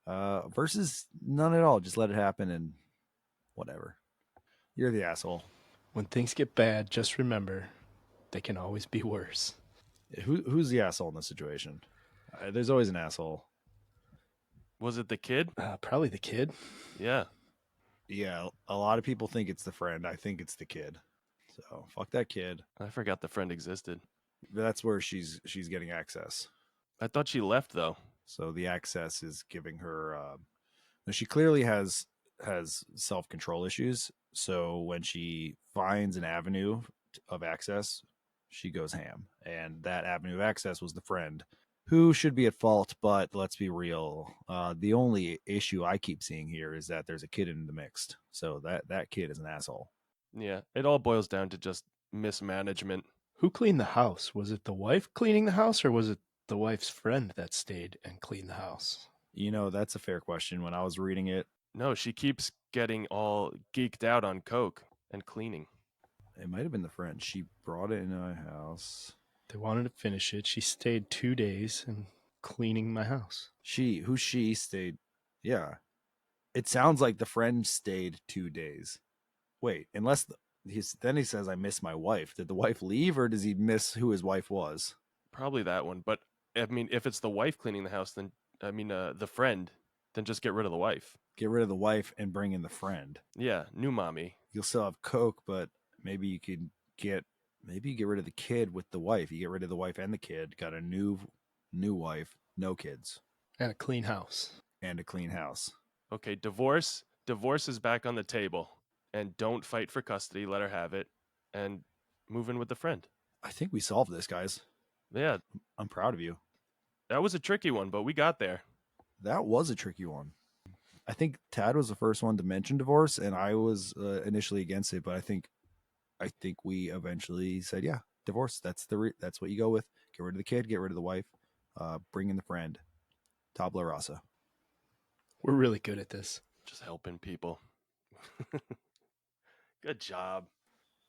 Versus none at all. Just let it happen and whatever. You're the asshole.
When things get bad, just remember they can always be worse.
Who's the asshole in this situation? There's always an asshole.
Was it the kid?
Probably the kid.
Yeah.
Yeah, a lot of people think it's the friend. I think it's the kid. So fuck that kid.
I forgot the friend existed.
That's where she's getting access.
I thought she left, though.
So the access is giving her. She clearly has self-control issues. So when she finds an avenue of access, she goes ham. And that avenue of access was the friend, who should be at fault. But let's be real. The only issue I keep seeing here is that there's a kid in the mix. So that kid is an asshole.
Yeah, it all boils down to just mismanagement.
Who cleaned the house? Was it the wife cleaning the house, or was it the wife's friend that stayed and cleaned the house?
That's a fair question. When I was reading it,
No, she keeps getting all geeked out on coke and cleaning.
it might have been the friend. She brought it into my house.
They wanted to finish it. She stayed 2 days and cleaning my house.
She stayed. Yeah. It sounds like the friend stayed 2 days. Wait, unless then he says, I miss my wife. Did the wife leave, or does he miss who his wife was?
Probably that one. But, I mean, if it's the wife cleaning the house, then, the friend, then just get rid of the wife.
Get rid of the wife and bring in the friend.
Yeah, new mommy.
You'll still have coke, but maybe you could get rid of the kid with the wife. You get rid of the wife and the kid, got a new wife, no kids,
And a clean house.
and a clean house.
Okay, divorce. Divorce is back on the table. And don't fight for custody. Let her have it. And move in with the friend.
I think we solved this, guys.
Yeah,
I'm proud of you.
that was a tricky one, but we got there.
That was a tricky one. I think Tad was the first one to mention divorce, and I was initially against it, but I think we eventually said, yeah, divorce. That's what you go with. Get rid of the kid, get rid of the wife, bring in the friend. Tabla rasa.
We're really good at this.
Just helping people. Good job.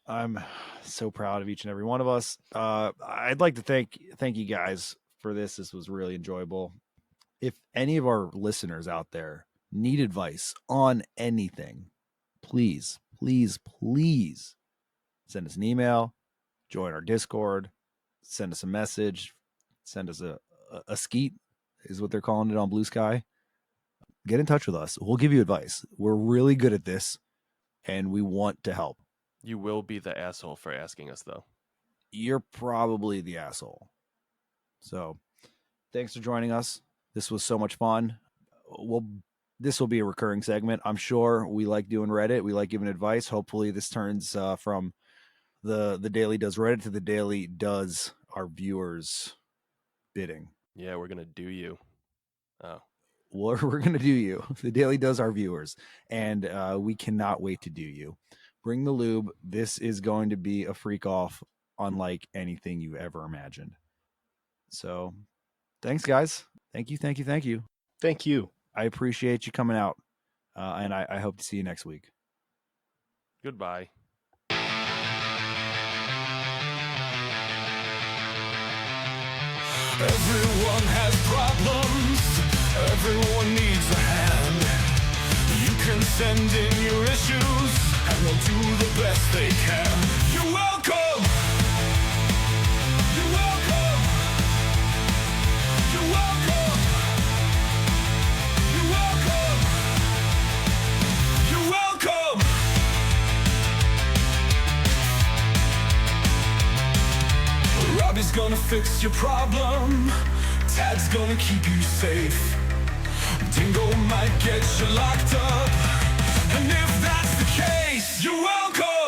I'm so proud of each and every one of us. I'd like to thank you guys for this. This was really enjoyable. If any of our listeners out there need advice on anything, please send us an email, join our Discord, send us a message, send us a skeet is what they're calling it on Blue Sky. get in touch with us. We'll give you advice. We're really good at this, and we want to help.
You will be the asshole for asking us, though.
You're probably the asshole. So thanks for joining us. This was so much fun. This will be a recurring segment. I'm sure we like doing Reddit. We like giving advice. Hopefully this turns from the Daily Does Reddit to the Daily Does our viewers bidding.
Yeah, we're going to do you. Oh.
We're going to do you. The Daily Does our viewers. And we cannot wait to do you. Bring the lube. This is going to be a freak off unlike anything you ever imagined. So thanks, guys. Thank you.
Thank you.
I appreciate you coming out. And I hope to see you next week.
Goodbye.
Everyone has problems. Everyone needs a hand. You can send in your issues, and they'll do the best they can. You're welcome. You're welcome. You're welcome. You're welcome. You're welcome. Robbie's gonna fix your problem. Tad's gonna keep you safe. Dingo might get you locked up. And if that's the case, you're welcome.